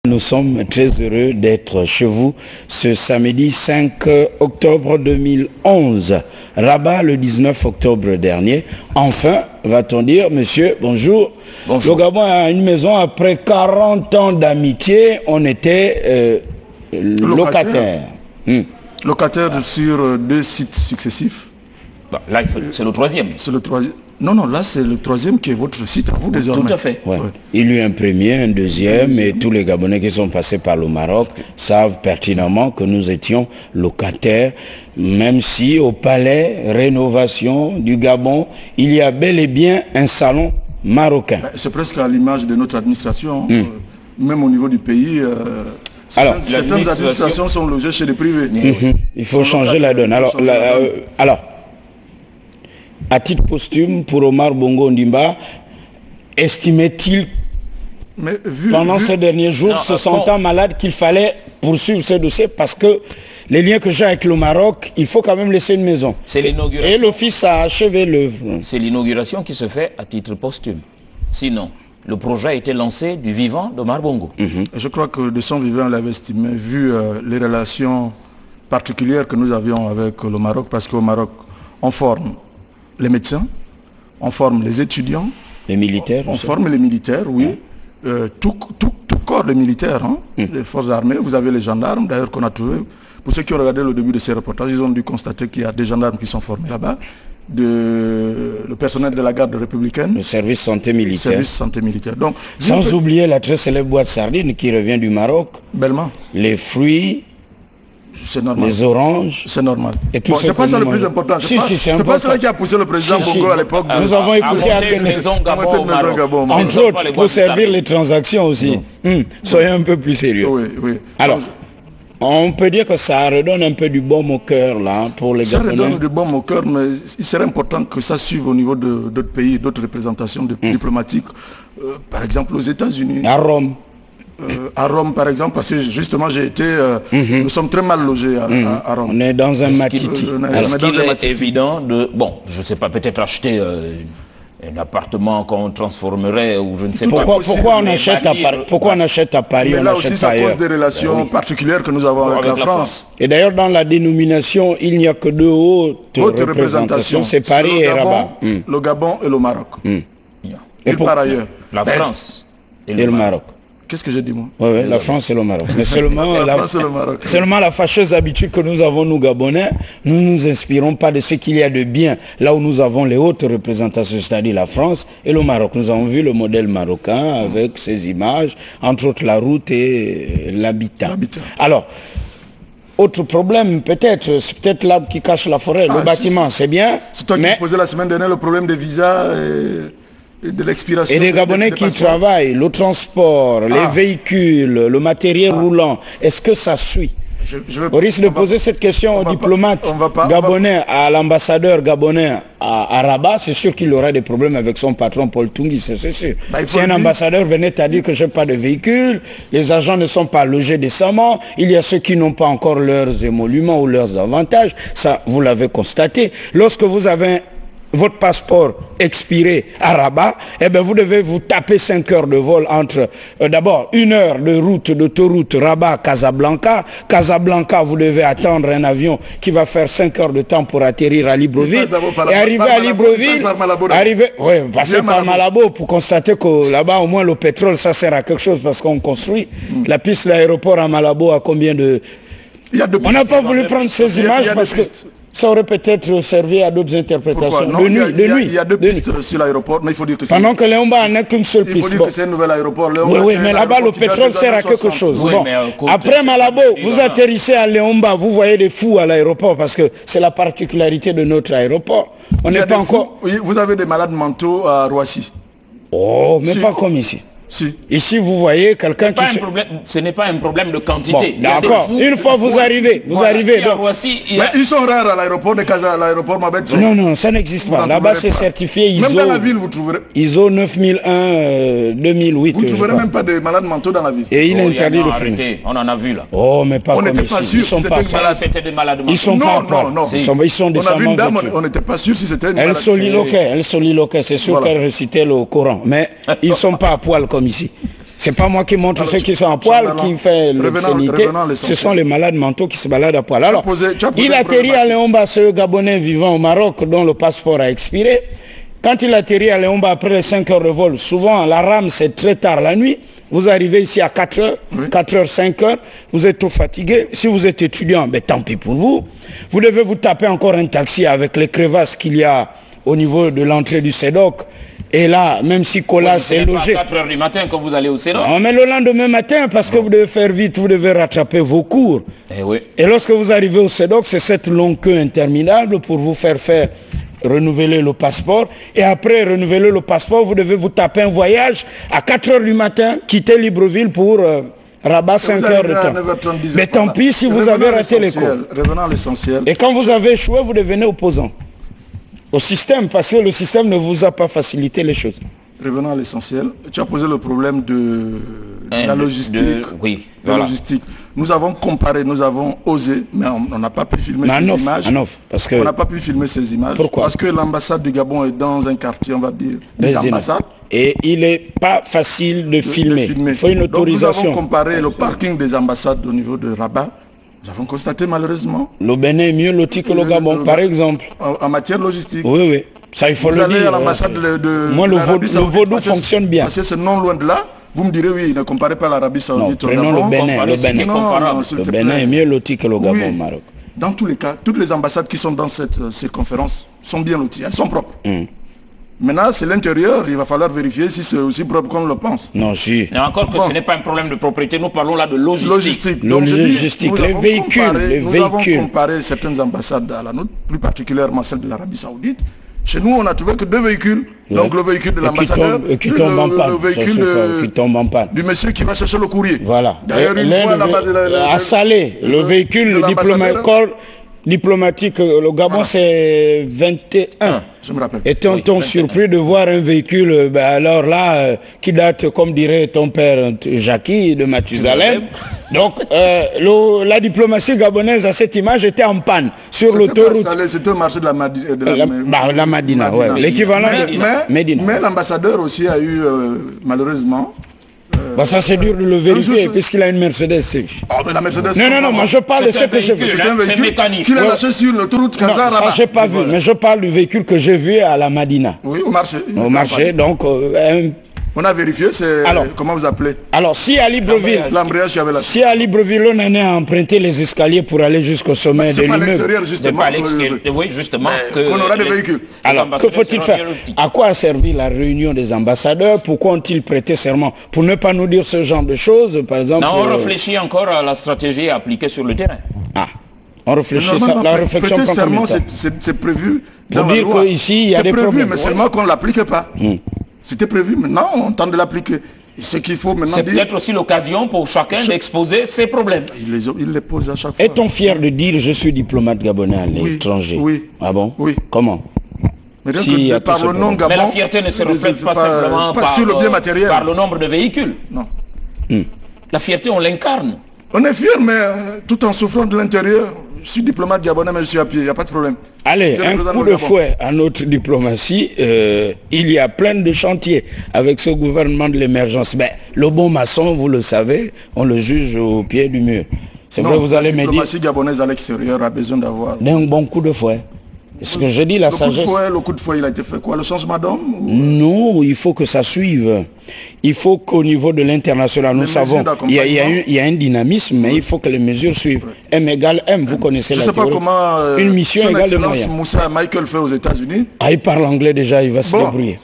Nous sommes très heureux d'être chez vous ce samedi 5 octobre 2011. Rabat le 19 octobre dernier. Enfin, va-t-on dire, monsieur, bonjour. Bonjour. Le Gabon a une maison après 40 ans d'amitié. On était locataire. Locataire sur 2 sites successifs. Bah, là, c'est le troisième. C'est le troisième. Non, là c'est le troisième qui est votre site, à vous désormais. Tout à fait. Ouais. Ouais. Il y a eu un premier, un deuxième, et tous les Gabonais qui sont passés par le Maroc savent pertinemment que nous étions locataires, même si au palais rénovation du Gabon, il y a bel et bien un salon marocain. C'est presque à l'image de notre administration, même au niveau du pays. Certaines administrations sont logées chez les privés. Il faut changer la donne. Alors, à titre posthume, pour Omar Bongo Ondimba, estimait-il pendant ces derniers jours, se sentant malade, qu'il fallait poursuivre ce dossier parce que les liens que j'ai avec le Maroc, il faut quand même laisser une maison. Et l'office a achevé l'œuvre. C'est l'inauguration qui se fait à titre posthume. Sinon, le projet a été lancé du vivant d'Omar Bongo. Je crois que de son vivant, on l'avait estimé, vu les relations particulières que nous avions avec le Maroc, parce qu'au Maroc, on forme les médecins, on forme les étudiants, les militaires, on forme les militaires, oui, tout corps de militaires, les forces armées, vous avez les gendarmes, d'ailleurs qu'on a trouvé, pour ceux qui ont regardé le début de ces reportages, ils ont dû constater qu'il y a des gendarmes qui sont formés là-bas, le personnel de la garde républicaine, le service santé militaire. Donc, sans oublier la très célèbre boîte sardine qui revient du Maroc, bellement, les fruits, c'est normal. Les oranges. C'est normal. Bon, c'est pas ça le plus important. C'est pas ça qui a poussé le président Bongo à l'époque. Nous avons écouté entre autres, pour servir les transactions aussi. Soyez un peu plus sérieux. Oui. Alors, on peut dire que ça redonne un peu du baume au cœur là pour les Gabonais. Ça redonne du baume au cœur, mais il serait important que ça suive au niveau d'autres pays, d'autres représentations diplomatiques. Par exemple aux États-Unis. À Rome. À Rome par exemple, parce que justement j'ai été, nous sommes très mal logés à Rome. On est dans un matiti. Est-ce qu'il est évident de, bon, je ne sais pas, peut-être acheter un appartement qu'on transformerait ou je ne sais pas. Pourquoi on achète à Paris? Mais là aussi c'est à cause des relations particulières que nous avons avec la France. Et d'ailleurs dans la dénomination, il n'y a que 2 hautes représentations, c'est Paris et Rabat. Le Gabon et le Maroc. Et par ailleurs. La France et le Maroc. Qu'est-ce que j'ai dit moi? Oui, la France et le Maroc. Mais seulement la fâcheuse habitude que nous avons, nous Gabonais, nous ne nous inspirons pas de ce qu'il y a de bien là où nous avons les hautes représentations, c'est-à-dire la France et le Maroc. Nous avons vu le modèle marocain avec ses images, entre autres la route et l'habitat. Alors, autre problème, peut-être, c'est peut-être l'arbre qui cache la forêt, le bâtiment, c'est bien. C'est toi qui posais la semaine dernière le problème des visas et de l'expiration. Et les Gabonais qui travaillent, le transport, les véhicules, le matériel roulant, est-ce que ça suit? On risque de poser cette question au diplomate gabonais, à l'ambassadeur gabonais à Rabat, c'est sûr qu'il aura des problèmes avec son patron Paul Tungui, c'est sûr. Si un ambassadeur venait à dire que je n'ai pas de véhicule, les agents ne sont pas logés décemment, il y a ceux qui n'ont pas encore leurs émoluments ou leurs avantages, ça vous l'avez constaté. Lorsque vous avez votre passeport expiré à Rabat, eh bien vous devez vous taper 5 heures de vol entre d'abord 1 heure de route d'autoroute Rabat-Casablanca. Casablanca, vous devez attendre un avion qui va faire 5 heures de temps pour atterrir à Libreville. Et arriver à Libreville, passer par Malabo pour constater que là-bas au moins le pétrole ça sert à quelque chose parce qu'on construit. La piste de l'aéroport à Malabo a combien de... On n'a pas voulu prendre ces images parce que ça aurait peut-être servi à d'autres interprétations. Il y a 2 pistes sur l'aéroport, mais il faut dire que pendant que Léomba n'a qu'une seule piste. Il faut dire que c'est un nouvel aéroport. Oui, mais là-bas, le pétrole sert à quelque chose. Bon. Après Malabo, vous atterrissez à Léomba, vous voyez des fous à l'aéroport parce que c'est la particularité de notre aéroport. On n'est pas encore... Vous avez des malades mentaux à Roissy. Oh, mais pas comme ici. Si. Ici, vous voyez quelqu'un qui... Ce n'est pas un problème de quantité. Bon, d'accord. Une fois vous arrivez, donc... Mais ils sont rares à l'aéroport de Casa, à l'aéroport Mabet. Non, ça n'existe pas. Là-bas, c'est certifié ISO. Même dans la ville, vous trouverez. ISO 9001 2008. Vous ne trouverez même pas de malades mentaux dans la ville. Et il est interdit de fumer. On en a vu là. Oh, mais pas comme ici. On n'était pas sûr si c'était des malades mentaux. Ils sont pas non. Ils sont des on a vu une dame, on n'était pas sûr si c'était une malade. Elle soliloquait. C'est sûr qu'elle récitait le Coran. Mais ils ne sont pas à poil comme ici. C'est pas moi qui montre ceux qui sont à poil, qui fait l'obscénité. Ce sont les malades mentaux qui se baladent à poil. Alors, il atterrit à Léomba, ce Gabonais vivant au Maroc dont le passeport a expiré. Quand il atterrit à Léomba après les 5 heures de vol, souvent la rame c'est très tard la nuit. Vous arrivez ici à 4 heures, 4 heures, 5 heures, vous êtes trop fatigué. Si vous êtes étudiant, ben, tant pis pour vous. Vous devez vous taper encore un taxi avec les crevasses qu'il y a au niveau de l'entrée du CEDOC. Et là, même si Colas est logé... à 4 heures du matin quand vous allez au CEDOC. Non, mais le lendemain matin, parce que vous devez faire vite, vous devez rattraper vos cours. Et lorsque vous arrivez au CEDOC, c'est cette longue queue interminable pour vous faire renouveler le passeport. Et après renouveler le passeport, vous devez vous taper un voyage à 4 heures du matin, quitter Libreville pour Rabat 5 heures de temps. Mais tant pis si vous avez raté les cours. Revenons à l'essentiel. Et quand vous avez échoué, vous devenez opposant au système, parce que le système ne vous a pas facilité les choses. Revenons à l'essentiel. Tu as posé le problème de la logistique. Logistique. Nous avons comparé, nous avons osé, mais on n'a pas pu filmer ces images. Parce que... On n'a pas pu filmer ces images. Pourquoi? Parce que l'ambassade du Gabon est dans un quartier, on va dire, des ambassades. Et il n'est pas facile de filmer. Il faut une autorisation. Donc nous avons comparé le parking des ambassades au niveau de Rabat. Nous avons constaté malheureusement... Le Bénin est mieux loti que le Gabon, par exemple. En matière logistique. Oui, oui. Ça, il faut le dire. Vous allez à l'ambassade de... Moi, le vaudou fonctionne bien. Parce que c'est non loin de là. Vous me direz, oui, ne comparez pas l'Arabie Saoudite au Gabon. Prenons le Bénin. Le Bénin est mieux loti que le Gabon au Maroc. Dans tous les cas, toutes les ambassades qui sont dans cette circonférence sont bien loties. Elles sont propres. Maintenant, c'est l'intérieur, il va falloir vérifier si c'est aussi propre qu'on le pense. Non, si. Et encore que ce n'est pas un problème de propriété, nous parlons là de logistique. Logistique, les véhicules. Nous avons comparé certaines ambassades à la nôtre, plus particulièrement celle de l'Arabie Saoudite. Chez nous, on n'a trouvé que 2 véhicules. Donc le véhicule de l'ambassadeur, qui tombe en panne. Le véhicule du monsieur qui va chercher le courrier. Voilà. D'ailleurs, à Salé, le véhicule diplomatique, le Gabon c'est 21. Je me rappelle. Était-on surpris de voir un véhicule, alors là, qui date, comme dirait ton père Jackie de Mathusalem. Donc, la diplomatie gabonaise à cette image était en panne sur l'autoroute. C'était au marché de la Madina, l'équivalent de Médina. Mais l'ambassadeur aussi a eu, malheureusement... ça c'est dur de le vérifier puisqu'il a une Mercedes. Mais la Mercedes... Non, moi je parle de ce que j'ai vu. C'est un véhicule qu'il a lâché sur l'autoroute Kazar. Ça j'ai pas vu, mais je parle du véhicule que j'ai vu à la Madina. Oui, au marché. Au marché, donc... On a vérifié, c'est... Comment vous appelez? Alors, si à Libreville... L'embrayage qu'il y avait là. Si à Libreville, on en est à emprunter les escaliers pour aller jusqu'au sommet de l'immeuble... C'est pas l'extérieur, justement. Oui, justement. Qu'on aura des véhicules. Alors, que faut-il faire? À quoi a servi la réunion des ambassadeurs? Pourquoi ont-ils prêté serment? Pour ne pas nous dire ce genre de choses, par exemple... Non, on réfléchit encore à la stratégie appliquée sur le terrain. On réfléchit, la réflexion prend combien de temps? C'est prévu. Pour dire qu'ici, il y a des problèmes. C'est prévu, mais seulement qu'on ne l'applique pas. C'était prévu, maintenant on tente de l'appliquer. Ce qu'il faut maintenant dire... C'est peut-être aussi l'occasion pour chacun d'exposer ses problèmes. Il les pose à chaque fois. Est-on fier de dire je suis diplomate gabonais à l'étranger? Oui. Ah bon? Oui. Comment? Mais par le nom Gabon, mais la fierté ne se reflète pas simplement sur le bien matériel. Par le nombre de véhicules. Non. La fierté, on l'incarne. On est fier, mais tout en souffrant de l'intérieur. Je suis diplomate gabonais, mais je suis à pied, il n'y a pas de problème. Allez, un coup de fouet à notre diplomatie. Il y a plein de chantiers avec ce gouvernement de l'émergence. Mais le bon maçon, vous le savez, on le juge au pied du mur. C'est vrai, vous allez me dire... La diplomatie gabonaise à l'extérieur a besoin d'avoir... Un bon coup de fouet. Ce que je dis, la sagesse... Le coup de fouet, il a été fait quoi? Le changement d'homme Non, il faut que ça suive. Il faut qu'au niveau de l'international, nous savons, il y a un dynamisme, mais il faut que les mesures suivent. M égale M, vous connaissez la théorie. Je ne sais pas comment une mission égale de moyens. Moussa Michael fait aux États-Unis. Il parle anglais déjà, il va se débrouiller.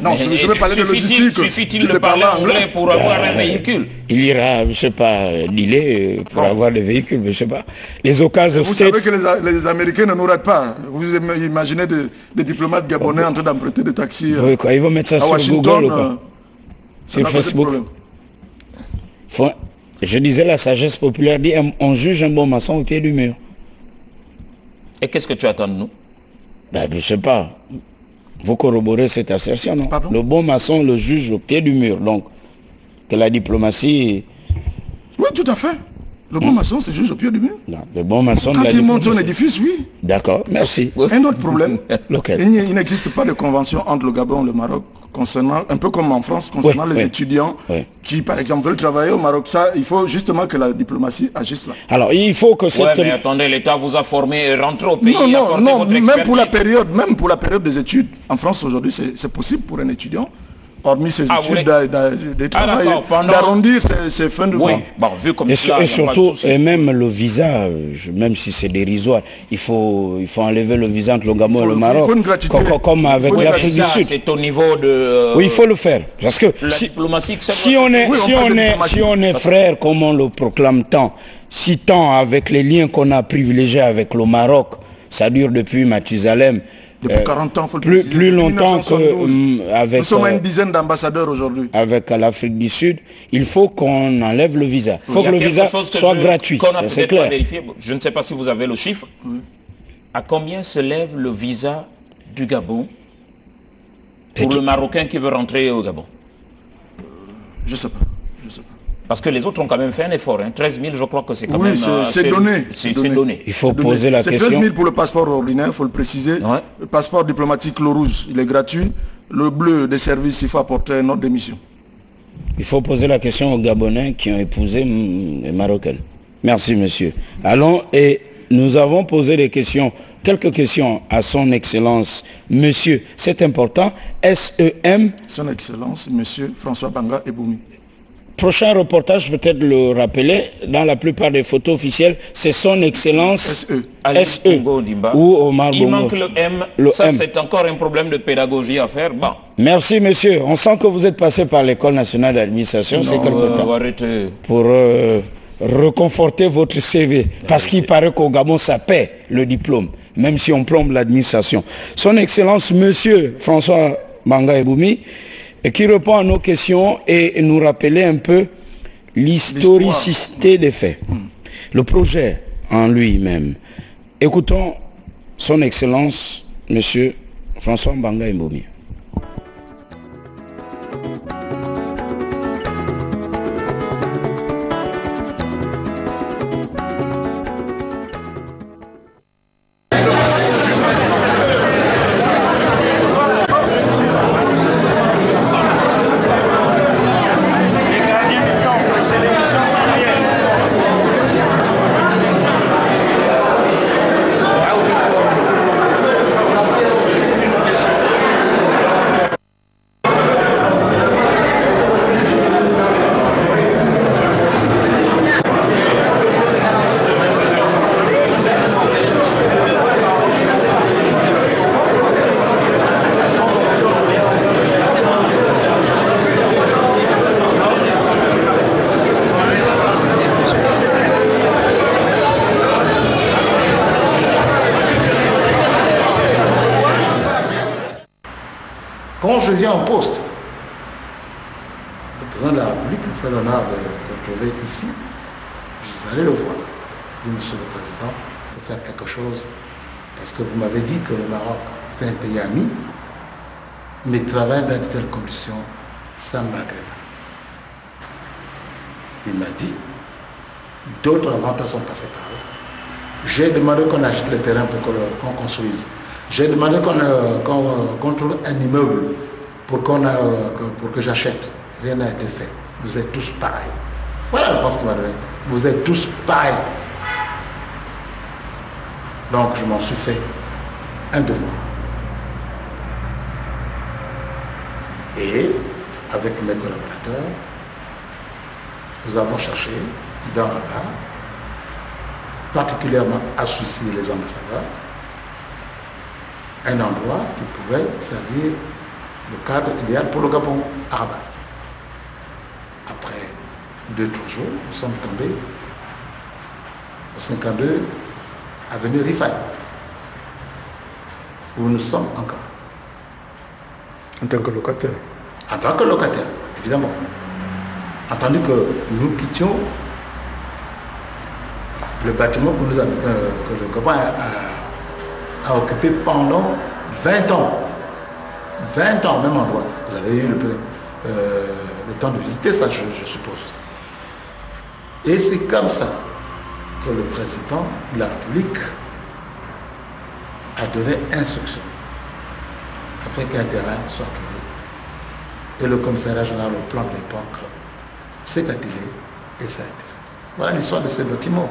Non, je vais parler de logistique. Suffit-il de parler anglais pour avoir un véhicule? Il ira, je ne sais pas, dealer pour avoir des véhicules, je ne sais pas. Les occasions... Vous savez que les Américains ne nous ratent pas. Vous imaginez des diplomates gabonais en train d'emprunter des taxis oui, quoi, ils vont mettre ça sur Google ou quoi? Sur Facebook. Je disais, la sagesse populaire dit, on juge un bon maçon au pied du mur. Et qu'est-ce que tu attends de nous? Je ne sais pas. Vous corroborez cette assertion, non? Pardon? Le bon maçon le juge au pied du mur. Donc, que la diplomatie... Oui, tout à fait. Le bon maçon se juge au pied du mur. Non, le bon maçon quand il monte son édifice, oui. D'accord, merci. Un autre problème. Lequel? Il n'existe pas de convention entre le Gabon et le Maroc concernant, un peu comme en France, concernant les étudiants qui, par exemple, veulent travailler au Maroc. Ça, il faut justement que la diplomatie agisse là. Alors, il faut que cette... mais attendez, l'État vous a formé et rentré au pays. Non, même pour la période des études. En France, aujourd'hui, c'est possible pour un étudiant, hormis ses études, d'arrondir ses fins de mois. Bon, vu comme et ça, et surtout, et même le visa, même si c'est dérisoire, il faut enlever le visa entre le Gabon et le Maroc, comme avec l'Afrique du Sud. C'est au niveau de... Oui, il faut le faire. Parce que si on est frères, comme on le proclame tant, si tant avec les liens qu'on a privilégiés avec le Maroc, ça dure depuis Mathusalem, depuis 40 ans, faut le plus longtemps qu'avec... Nous sommes à une dizaine d'ambassadeurs aujourd'hui. Avec l'Afrique du Sud, il faut qu'on enlève le visa. Il faut que le visa soit gratuit, c'est clair. Je ne sais pas si vous avez le chiffre. À combien se lève le visa du Gabon pour le Marocain qui veut rentrer au Gabon? Je ne sais pas. Parce que les autres ont quand même fait un effort. 13 000, je crois que c'est quand même... Oui, c'est donné. Il faut poser la question. C'est 13 000 pour le passeport ordinaire, il faut le préciser. Le passeport diplomatique, le rouge, il est gratuit. Le bleu des services, il faut apporter une autre démission. Il faut poser la question aux Gabonais qui ont épousé les Marocaines. Merci, monsieur. Allons, et nous avons posé des questions, quelques questions à son Excellence, monsieur, c'est important, SEM. Son Excellence, monsieur François Banga Eboumi. Prochain reportage, peut-être le rappeler, dans la plupart des photos officielles, c'est son Excellence SE ou Omar Bongo. Il manque le M, ça c'est encore un problème de pédagogie à faire. Bon. Merci monsieur, on sent que vous êtes passé par l'École nationale d'administration, c'est quelque temps pour reconforter votre CV, parce qu'il paraît qu'au Gabon ça paie le diplôme, même si on plombe l'administration. Son Excellence monsieur François Banga Eboumi, qui répond à nos questions et nous rappeler un peu l'historicité des faits. Le projet en lui-même. Écoutons son Excellence, monsieur François Banga Eboumi. Quand je viens en poste, le président de la République me fait l'honneur de se trouver ici. Je suis allé le voir. Je dis, monsieur le président, il faut faire quelque chose. Parce que vous m'avez dit que le Maroc, c'était un pays ami, mais travailler dans de telles conditions, ça ne m'agrée pas. Il m'a dit, d'autres avant toi sont passés par là. J'ai demandé qu'on achète le terrain pour qu'on construise. J'ai demandé qu'on trouve un immeuble pour que j'achète. Rien n'a été fait. Vous êtes tous pareils. Voilà la réponse qu'il m'a donnée. Vous êtes tous pareils. Donc je m'en suis fait un devoir. Et avec mes collaborateurs, nous avons cherché dans la part, particulièrement à Soucy les ambassadeurs, un endroit qui pouvait servir le cadre idéal pour le Gabon à Rabat. Après 2-3 jours, nous sommes tombés au 52 avenue Rifaï, où nous sommes encore. En tant que locataire? En tant que locataire, évidemment. Entendu que nous quittions le bâtiment que le Gabon a occupé pendant 20 ans. 20 ans, même endroit. Vous avez eu le temps de visiter ça, je suppose. Et c'est comme ça que le président de la République a donné instruction afin qu'un terrain soit trouvé Et le commissariat général au plan de l'époque s'est attelé et ça a été fait. Voilà l'histoire de ces bâtiments.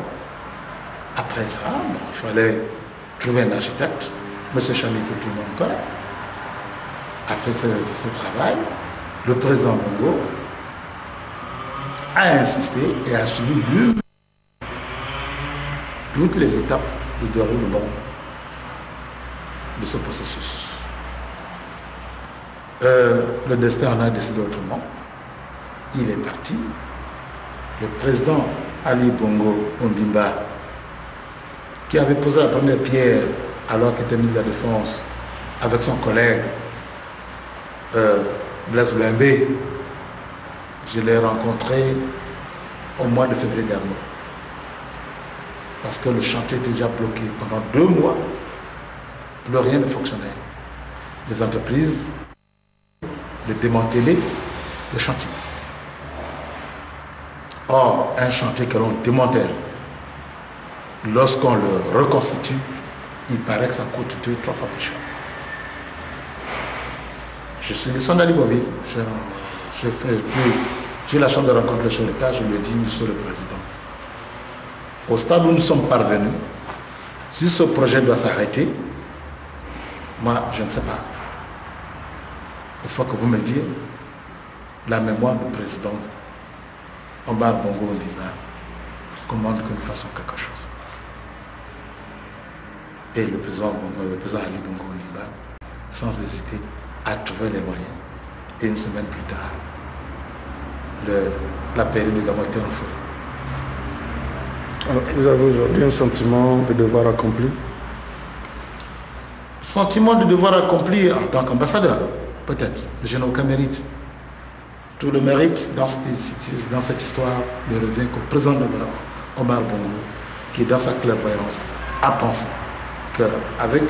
Après ça, bon, il fallait trouver un architecte. M. Chami, que tout le monde connaît, a fait ce travail. Le président Bongo a insisté et a suivi lui toutes les étapes du déroulement de ce processus. Le destin en a décidé autrement. Il est parti. Le président Ali Bongo Ondimba, qui avait posé la première pierre alors qu'il était ministre de la Défense avec son collègue Blaise Louembé, je l'ai rencontré au mois de février dernier. Parce que le chantier était déjà bloqué pendant 2 mois. Plus rien ne fonctionnait. Les entreprises de démanteler le chantier. Or, un chantier que l'on démantèle, lorsqu'on le reconstitue, il paraît que ça coûte 2-3 fois plus cher. Je suis descendu à Libreville. J'ai eu la chance de rencontrer le chef d'État, je lui ai dit, Monsieur le Président, au stade où nous sommes parvenus, si ce projet doit s'arrêter, moi, je ne sais pas. Il faut que vous me dites la mémoire du président Omar Bongo Ondimba commande que nous fassions quelque chose. Et le président Ali Bongo Ondimba, sans hésiter, a trouvé les moyens. Et une semaine plus tard, la période du Gabon était renflouée. Alors, vous avez aujourd'hui un sentiment de devoir accompli? Sentiment de devoir accompli en tant qu'ambassadeur, peut-être. Je n'ai aucun mérite. Tout le mérite dans cette histoire ne revient qu'au président Omar Bongo, qui, dans sa clairvoyance, a pensé qu'avec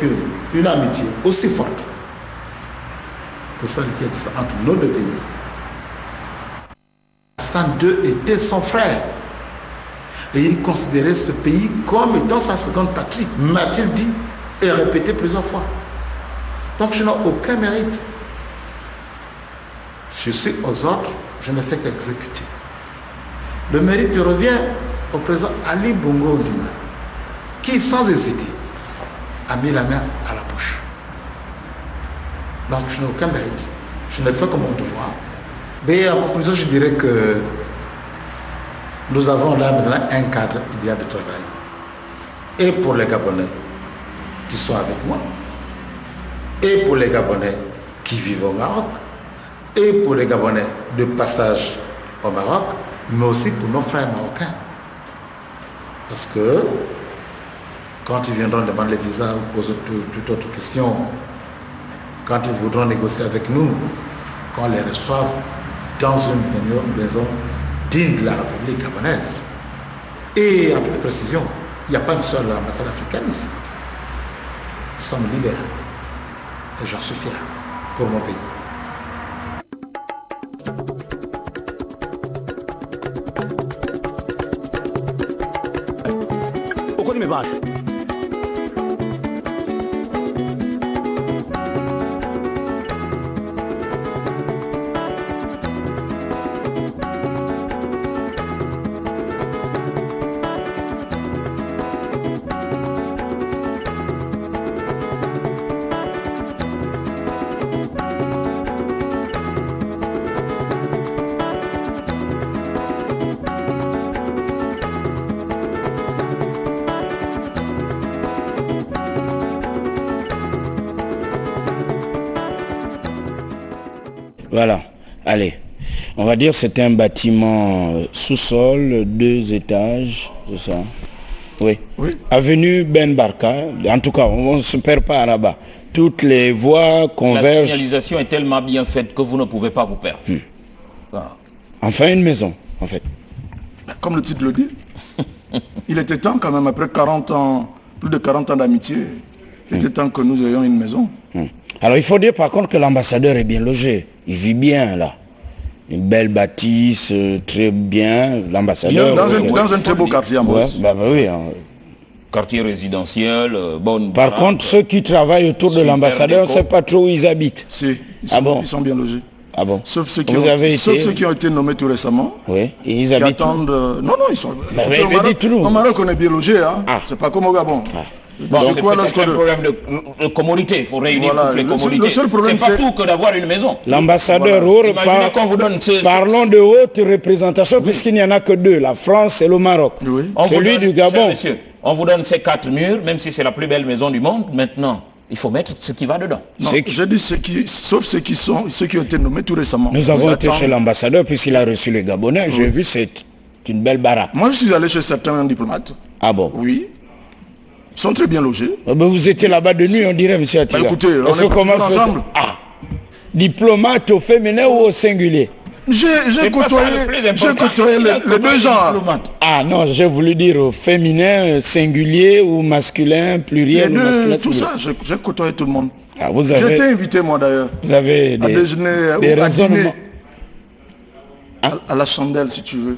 une amitié aussi forte que celle qui existe entre nos deux pays, Hassan II était son frère. Et il considérait ce pays comme étant sa seconde patrie, m'a-t-il dit et répété plusieurs fois. Donc je n'ai aucun mérite. Je suis aux ordres, je ne fais qu'exécuter. Le mérite revient au président Ali Bongo Ondimba, qui sans hésiter a mis la main à la poche. Donc je n'ai aucun mérite. Je ne fais que mon devoir. Mais en conclusion, je dirais que nous avons là maintenant un cadre idéal de travail. Et pour les Gabonais qui sont avec moi, et pour les Gabonais qui vivent au Maroc, et pour les Gabonais de passage au Maroc, mais aussi pour nos frères marocains. Parce que quand ils viendront demander les visas ou poser toute autre question, quand ils voudront négocier avec nous, qu'on les reçoive dans une maison digne de la République gabonaise. Et en toute précision, il n'y a pas une seule ambassade africaine ici. Nous sommes leaders. Et j'en suis fier pour mon pays. Voilà, allez, on va dire que c'était un bâtiment sous-sol, 2 étages, c'est ça? Oui. Oui. Avenue Ben Barka, en tout cas, on ne se perd pas là-bas. Toutes les voies convergent. La signalisation est tellement bien faite que vous ne pouvez pas vous perdre. Voilà. Enfin, une maison, en fait. Comme le titre le dit, il était temps quand même, après 40 ans, plus de 40 ans d'amitié, il était temps que nous ayons une maison. Alors il faut dire par contre que l'ambassadeur est bien logé. Il vit bien là. Une belle bâtisse, très bien. L'ambassadeur... Dans un très beau quartier en Beauce. Oui, quartier résidentiel, bonne... Par contre, ceux qui travaillent autour de l'ambassadeur, on ne sait pas trop où ils habitent. Si, ils sont bien logés. Ah bon? Sauf ceux qui ont été nommés tout récemment. Oui, et ils habitent attendent... Non, ils sont... Au Maroc, on est bien logé, hein. C'est pas comme au Gabon. Bon, c'est peut-être un problème de commodité, il faut réunir toutes les commodités. C'est pas tout que d'avoir une maison. L'ambassadeur, parlons de haute représentation, puisqu'il n'y en a que deux, la France et le Maroc. Oui. Celui du Gabon. Monsieur, on vous donne ces 4 murs, même si c'est la plus belle maison du monde, maintenant, il faut mettre ce qui va dedans. Non, je dis sauf ceux qui ont été nommés tout récemment. Nous avons été chez l'ambassadeur, puisqu'il a reçu les Gabonais, j'ai vu, c'est une belle baraque. Moi, je suis allé chez certains diplomates. Ah bon? Oui. Ils sont très bien logés. Vous étiez là-bas de nuit, on dirait, monsieur Attila. Écoutez, on est toujours ensemble. Diplomate au féminin ou au singulier? J'ai côtoyé les deux genres. Ah non, j'ai voulu dire au féminin, singulier ou masculin, pluriel ou masculin. Tout ça, j'ai côtoyé tout le monde. Ah, j'ai été invité moi d'ailleurs. Vous avez à déjeuner, des raisonnements. À la chandelle si tu veux.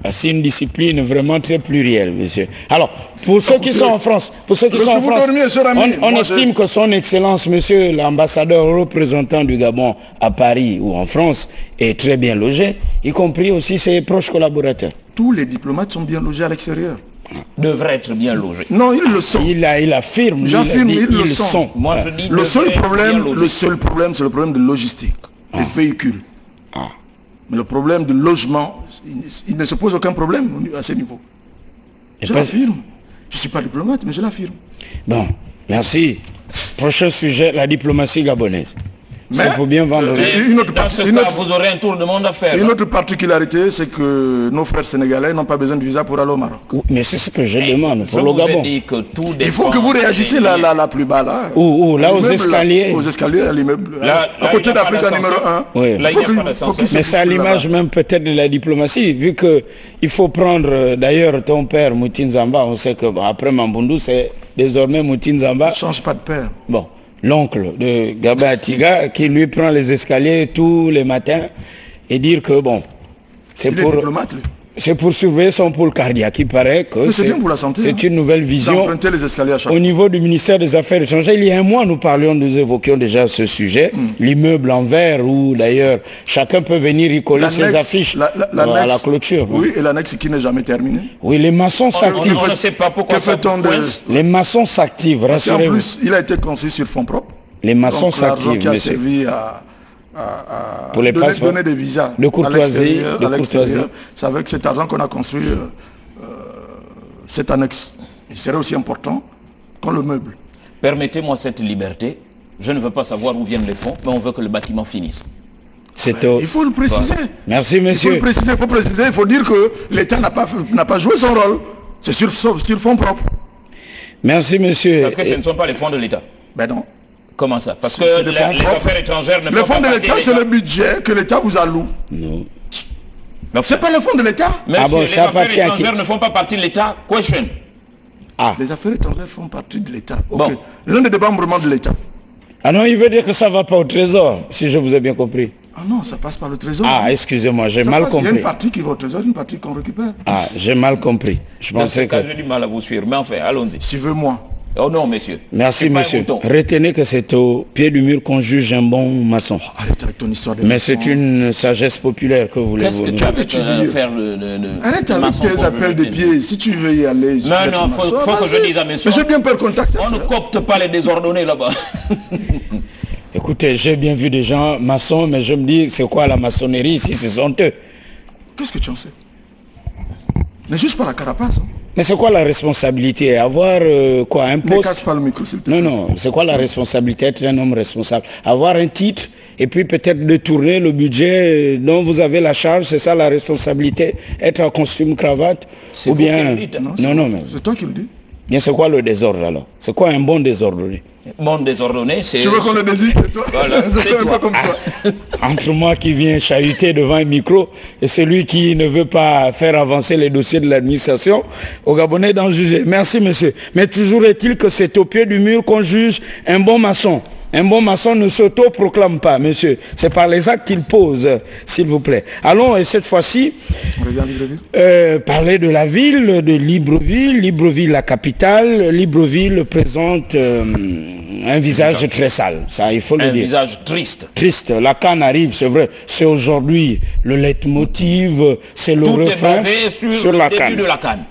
C'est une discipline vraiment très plurielle, monsieur. Alors, pour ceux qui sont en France, on estime que son excellence, monsieur l'ambassadeur représentant du Gabon à Paris ou en France, est très bien logé, y compris aussi ses proches collaborateurs. Tous les diplomates sont bien logés à l'extérieur. Devraient être bien logés. Non, ils le sont. Il affirme. J'affirme, ils le sont. Moi, je dis le seul problème, c'est le problème de logistique, des véhicules. Mais le problème de logement, il ne se pose aucun problème à ce niveau. Je l'affirme. Je ne suis pas diplomate, mais je l'affirme. Bon, merci. Prochain sujet, la diplomatie gabonaise. Il faut bien vendre. Vous aurez un tour de monde à faire. Une autre particularité, c'est que nos frères sénégalais n'ont pas besoin de visa pour aller au Maroc. Mais c'est ce que je demande pour le Gabon. Il faut que vous réagissiez là plus bas. Là, là aux escaliers. Aux escaliers, à l'immeuble. À côté d'Afrique numéro 1. Oui. Mais c'est à l'image même peut-être de la diplomatie, vu qu'il faut prendre, d'ailleurs, ton père, Moutine Zamba, on sait qu'après Mamboundou, c'est désormais Moutine Zamba. Ne change pas de père. Bon. L'oncle de Gaba Atiga qui lui prend les escaliers tous les matins et dire que bon, c'est pour surveiller son pôle cardiaque. Il paraît que c'est une nouvelle vision au niveau du ministère des Affaires étrangères. Il y a un mois, nous évoquions déjà ce sujet, l'immeuble en verre où d'ailleurs chacun peut venir y coller ses affiches à la clôture. Oui, et l'annexe qui n'est jamais terminée. Oui, les maçons s'activent. On ne sait pas pourquoi les maçons s'activent, rassurez-vous. En plus, il a été construit sur fonds propres. Les maçons s'activent. Qui a servi pour les donner des visas de courtoisie, à l'extérieur. C'est avec cet argent qu'on a construit cette annexe. Il serait aussi important qu'on le meuble. Permettez-moi cette liberté. Je ne veux pas savoir où viennent les fonds, mais on veut que le bâtiment finisse. Il faut le préciser. Merci, monsieur. Il faut préciser, il faut dire que l'État n'a pas joué son rôle. C'est sur fonds propres. Merci, monsieur. Parce que ce ne sont pas les fonds de l'État. Ben non. Comment ça? Parce que les affaires étrangères ne font pas partie de l'État. Le fonds de l'État, c'est le budget que l'État vous alloue. Non. C'est pas le fonds de l'État. Mais les affaires étrangères ne font pas partie de l'État. Question. Les affaires étrangères font partie de l'État. Bon. L'un des démembrements de l'État. Ah non, il veut dire que ça ne va pas au trésor, si je vous ai bien compris. Ah non, ça passe par le trésor. Excusez-moi, j'ai mal compris. Il y a une partie qui va au trésor, une partie qu'on récupère. J'ai mal compris. Je pensais que... J'ai du mal à vous suivre, mais enfin, allons-y. Si veux moi. Oh non, monsieur. Merci, monsieur. Retenez que c'est au pied du mur qu'on juge un bon maçon. Arrête avec ton histoire de Mais c'est une sagesse populaire que vous voulez. Qu'est-ce que tu as faire Arrête avec tes appels de pied. Si tu veux y aller... Non, il faut que je dise à monsieur. Mais j'ai bien peur qu'on t'accepte. On ne copte pas les désordonnés là-bas. Écoutez, j'ai bien vu des gens maçons, mais je me dis, c'est quoi la maçonnerie ici? Ce sont eux. Qu'est-ce que tu en sais? Ne juge pas la carapace. Mais c'est quoi la responsabilité? Avoir un poste? Ne casse pas le micro, s'il te plaît. Non, c'est quoi la responsabilité? Être un homme responsable. Avoir un titre et puis peut-être détourner le budget dont vous avez la charge, c'est ça la responsabilité? Être en costume, cravate? Ou bien... Non, mais... C'est toi qui le dis. Bien, c'est quoi le désordre alors? C'est quoi un bon désordonné? Bon désordonné, c'est... Tu veux qu'on le désigne, c'est toi? Voilà, c'est toi. Comme toi. Entre moi qui viens chahuter devant un micro et celui qui ne veut pas faire avancer les dossiers de l'administration, au Gabonais d'en juger. Merci, monsieur. Mais toujours est-il que c'est au pied du mur qu'on juge un bon maçon. Un bon maçon ne s'auto-proclame pas, monsieur. C'est par les actes qu'il pose, s'il vous plaît. Allons, et cette fois-ci, parler de la ville, de Libreville. Libreville, la capitale. Libreville présente un visage très sale, ça il faut le dire. Un visage triste. Triste. La CAN arrive, c'est vrai. C'est aujourd'hui le leitmotiv, c'est le refrain sur la CAN.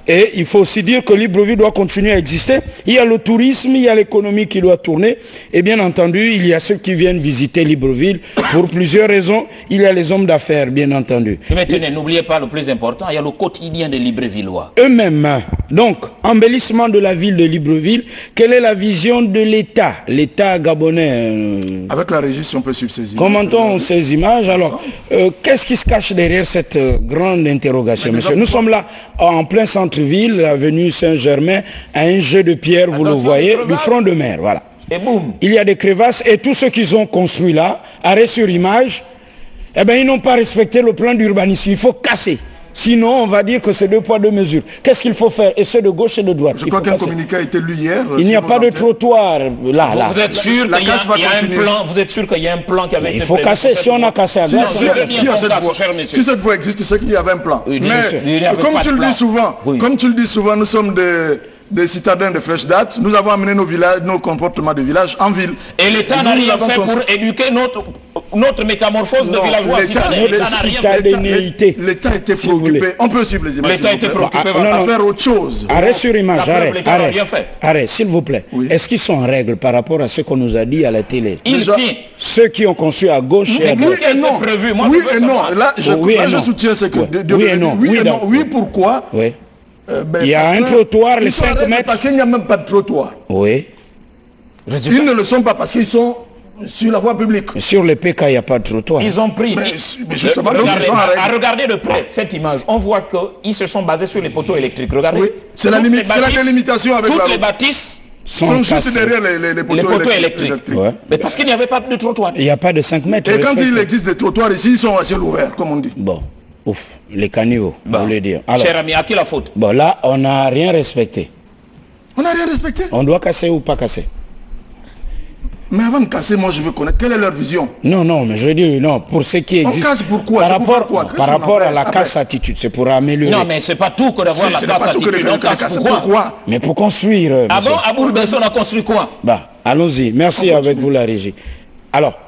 Et il faut aussi dire que Libreville doit continuer à exister. Il y a le tourisme, il y a l'économie qui doit tourner. Et bien entendu, il y a ceux qui viennent visiter Libreville pour plusieurs raisons. Il y a les hommes d'affaires, bien entendu. Mais tenez, n'oubliez pas le plus important, il y a le quotidien des Librevillois. Eux-mêmes. Donc, embellissement de la ville de Libreville. Quelle est la vision de l'État, l'État gabonais? Avec la régie, si on peut suivre ces images. Commentons ces images. Alors, qu'est-ce qui se cache derrière cette grande interrogation, monsieur? Nous sommes là, en plein centre-ville, avenue Saint-Germain, à un jeu de pierre, vous le voyez, du front de mer, voilà. Et boum. Il y a des crevasses et tous ceux qu'ils ont construits là, arrêt sur image, eh bien, ils n'ont pas respecté le plan d'urbanisme. Il faut casser. Sinon, on va dire que c'est 2 poids 2 mesures. Qu'est-ce qu'il faut faire? Et c'est de gauche et de droite. Je crois qu'un communiqué a été lu hier. Il n'y a pas de trottoir là. Vous êtes sûr qu'il y a un plan? Vous êtes sûr qu'il y a un plan qui avait été Il faut casser. Si on a cassé à gauche, si cette voie existe, c'est qu'il y avait un plan. Oui, mais comme tu le dis souvent, nous sommes des citadins de fraîche date. Nous avons amené nos villages, nos comportements de village en ville. Et l'État n'a rien fait pour éduquer notre métamorphose de villageois citadénéité. L'État était préoccupé. On peut suivre les images. L'État était préoccupé à faire autre chose. Arrêt sur image, arrêt, s'il vous plaît. Oui. Est-ce qu'ils sont en règle par rapport à ce qu'on nous a dit à la télé? Ceux qui ont construit à gauche et à droite. Oui et non. Oui et non. Là, je soutiens ce que... Oui et non. Oui, pourquoi? Oui. Il y a un trottoir, les 5 mètres. Parce qu'il n'y a même pas de trottoir. Oui. Ils ne le sont pas parce qu'ils sont sur la voie publique. Sur les PK, il n'y a pas de trottoir. Ils ont pris... Mais justement, à regarder de près cette image, on voit qu'ils se sont basés sur les poteaux électriques. Regardez. Oui, c'est la délimitation avec la route. Toutes les bâtisses sont juste derrière les poteaux électriques. Ouais. Mais parce qu'il n'y avait pas de trottoir. Il n'y a pas de 5 mètres. Et quand il existe des trottoirs ici, ils sont à ciel ouvert, comme on dit. Bon. Ouf, les caniveaux, vous voulez dire. Alors, cher ami, à qui la faute? Bon, là, on n'a rien respecté. On n'a rien respecté. On doit casser ou pas casser? Mais avant de casser, moi, je veux connaître quelle est leur vision. Non, mais je dis non, pour ce qui existe. On casse pourquoi? Par rapport à la casse-attitude, c'est pour améliorer. Non, mais c'est pas tout que d'avoir la casse-attitude. On casse pourquoi? Mais pour construire. Ah bon, à Bourg-Besson, on a construit quoi? Bah, allons-y. Merci avec vous, la régie. Alors,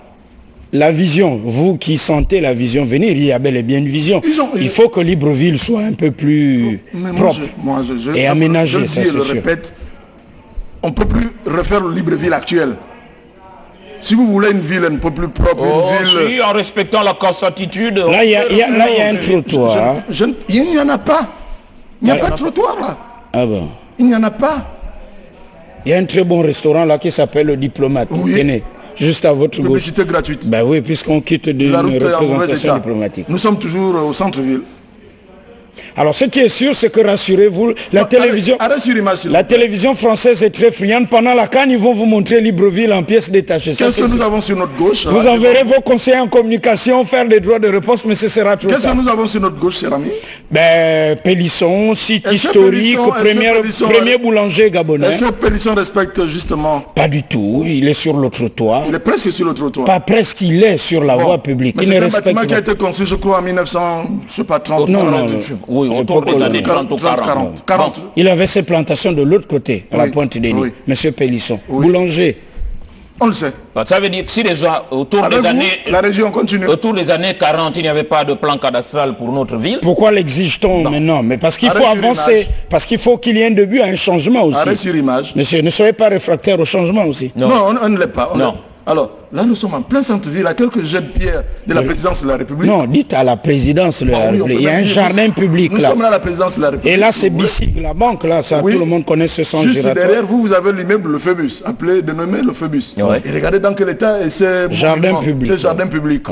la vision, vous qui sentez la vision venir, il y a bel et bien une vision. Il faut que Libreville soit un peu plus propre et aménagé, ça c'est sûr. Je répète, on ne peut plus refaire le Libreville actuel. Si vous voulez une ville un peu plus propre, une ville... Si, en respectant la casse-attitude... Là, il y a un trottoir. Il n'y en a pas. Il n'y a pas de trottoir là. Ah bon? Il n'y en a pas. Il y a un très bon restaurant là qui s'appelle le Diplomate. Oui. Tenez. Juste à votre gauche. Publicité gratuite. Ben oui, puisqu'on quitte d'une représentation diplomatique. Nous sommes toujours au centre-ville. Alors ce qui est sûr, c'est que rassurez-vous, la télévision française est très friande. Pendant la CAN, ils vont vous montrer Libreville en pièces détachées. Qu'est-ce que nous avons sur notre gauche? Vous enverrez vos conseillers en communication faire des droits de réponse, mais ce sera trop tard. Qu'est-ce que nous avons sur notre gauche, cher ami? Ben, Pélisson, site historique, premier boulanger gabonais. Est-ce que Pélisson respecte justement? Pas du tout, il est sur le trottoir. Il est presque sur le trottoir. Pas presque, il est sur la voie publique. Mais c'est un bâtiment qui a été construit, je crois, en 1900, je sais pas, 30. Oui, autour des années 30 ou 40. Il avait ses plantations de l'autre côté, à la Pointe-Denis. Oui. Monsieur Pélisson, boulanger. On le sait. Ça veut dire que si déjà autour des années... La région continue. Autour des années 40, il n'y avait pas de plan cadastral pour notre ville. Pourquoi l'exige-t-on maintenant? Mais parce qu'il faut avancer, parce qu'il faut qu'il y ait un début à un changement aussi. Arrêt sur image. Monsieur, ne soyez pas réfractaire au changement aussi. Non, on ne l'est pas. Alors, là, nous sommes en plein centre-ville, à quelques jets de pierre de la présidence de la République. Non, dites à la présidence de la République. Il y a un jardin public là. Nous sommes là à la présidence de la République. Et là, c'est Bicycle, la banque, là, ça, tout le monde connaît ce sens juste giratoire. Derrière vous, vous avez l'immeuble Le Phébus, dénommé Le Phébus. Et regardez dans quel état est ce jardin public. Ce jardin public.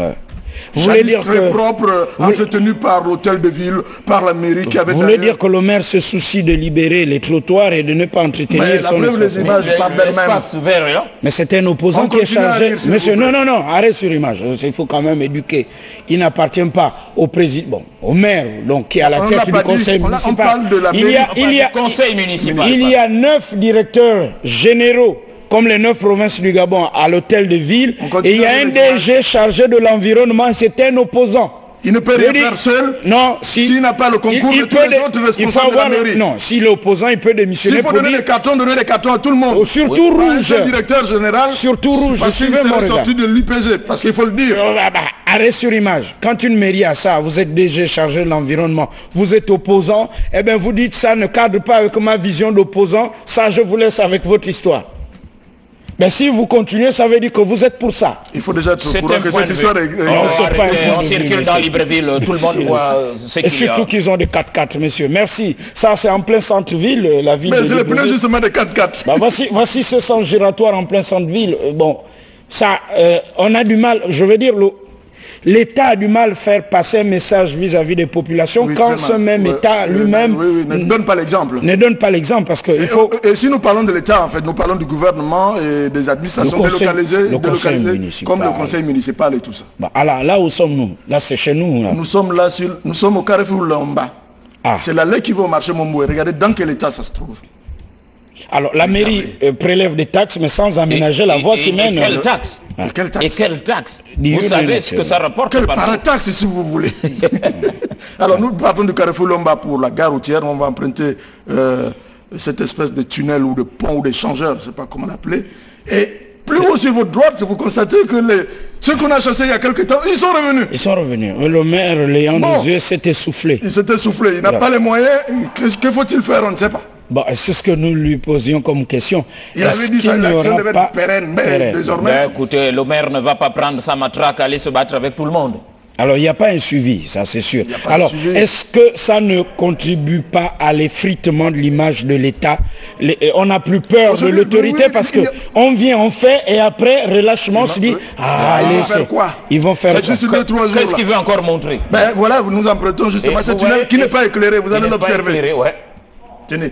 Vous voulez dire très propre, entretenu par l'hôtel de ville, par la mairie qui avait... Vous voulez dire que le maire se soucie de libérer les trottoirs et de ne pas entretenir son espace. Les images par d'elles-mêmes. Mais c'est un opposant qui est chargé. Monsieur, non, arrête sur image. Il faut quand même éduquer. Il n'appartient pas au président, au maire, donc qui est à la tête du conseil municipal. Il y a 9 directeurs généraux comme les 9 provinces du Gabon, à l'hôtel de ville, et il y a un DG chargé de l'environnement, c'est un opposant. Il ne peut rien faire seul. Non, s'il n'a pas le concours de tous les autres responsables de la mairie. Non, si l'opposant, il peut démissionner. S'il faut donner des cartons, donner des cartons à tout le monde. Surtout rouge. Le directeur général. Surtout rouge. Parce qu'il serait sorti de l'IPG. Parce qu'il faut le dire. Arrêt sur image. Quand une mairie a ça, vous êtes DG chargé de l'environnement, vous êtes opposant, eh bien vous dites ça ne cadre pas avec ma vision d'opposant, ça je vous laisse avec votre histoire. Mais si vous continuez, ça veut dire que vous êtes pour ça. Il faut déjà être au courant que cette histoire est... On circule dans Libreville, tout le monde voit ce qu'il y a. Et surtout qu'ils ont des 4x4, messieurs. Merci. Ça, c'est en plein centre-ville, la ville de Mais c'est le pneu justement des 4x4. Bah, voici ce sens giratoire en plein centre-ville. Bon, ça, on a du mal, je veux dire, l'État a du mal à faire passer un message vis-à-vis des populations quand ce même État lui-même ne donne pas l'exemple. Ne donne pas l'exemple parce que il faut... Et si nous parlons de l'État, en fait, nous parlons du gouvernement et des administrations délocalisées, comme le conseil municipal et tout ça. Bah, alors, là où sommes-nous? Là, c'est chez nous. Là. Nous sommes au Carrefour Lomba. C'est l'allée qui va au marché Momboué. Regardez dans quel état ça se trouve. Alors, la mairie prélève des taxes, mais sans aménager la voie qui mène... Quelle taxe? Et quelle taxe? Vous savez ce que ça rapporte? Quelle parataxe, si vous voulez. Alors, nous partons du Carrefour Lomba pour la gare routière. On va emprunter cette espèce de tunnel ou de pont ou d'échangeur, je ne sais pas comment l'appeler. Et plus haut sur votre droite, vous constatez que ceux qu'on a chassés il y a quelques temps, ils sont revenus. Ils sont revenus. Le maire, l'ayant des yeux, s'est essoufflé. Il s'est essoufflé. Il n'a pas les moyens. Que faut-il faire? On ne sait pas. Bon, c'est ce que nous lui posions comme question. Il avait dit que l'action devait être pérenne, mais désormais... Ben, écoutez, le maire ne va pas prendre sa matraque, aller se battre avec tout le monde. Alors, il n'y a pas un suivi, ça c'est sûr. Alors, est-ce que ça ne contribue pas à l'effritement de l'image de l'État? On n'a plus peur de l'autorité parce qu'on vient, on fait, et après, relâchement, on se dit, ils vont faire quoi? C'est juste 2-3 jours. Qu'est-ce qu'il veut encore montrer? Ben voilà, nous empruntons justement ce tunnel qui n'est pas éclairé, vous allez l'observer. Tenez.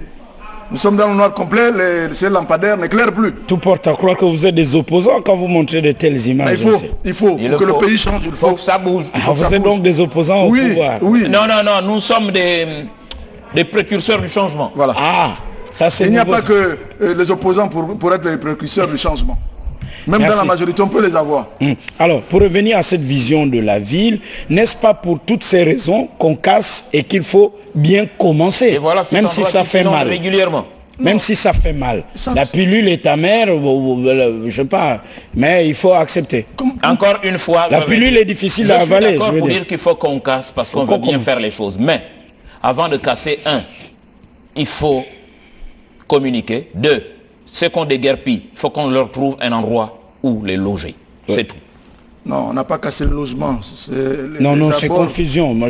Nous sommes dans le noir complet, ces lampadaires n'éclairent plus. Tout porte à croire que vous êtes des opposants quand vous montrez de telles images. Il faut que le pays change, il faut que ça bouge. Vous êtes donc des opposants au pouvoir. Oui. Non, nous sommes des précurseurs du changement. Voilà. Ça c'est... Il n'y a pas que les opposants pour être les précurseurs du changement. Même dans la majorité, on peut les avoir. Alors, pour revenir à cette vision de la ville, n'est-ce pas pour toutes ces raisons qu'on casse et qu'il faut bien commencer, et voilà, même si ça fait mal. Régulièrement. Même si ça fait mal. La pilule est amère, je sais pas, mais il faut accepter. Encore une fois, la pilule est difficile à avaler. Je suis d'accord pour dire qu'il faut qu'on casse parce qu'on veut bien faire les choses. Mais, avant de casser, il faut communiquer. 2, ceux qu'on déguerpit, il faut qu'on leur trouve un endroit où les loger. C'est tout. Non, on n'a pas cassé le logement. Non, c'est confusion. Moi,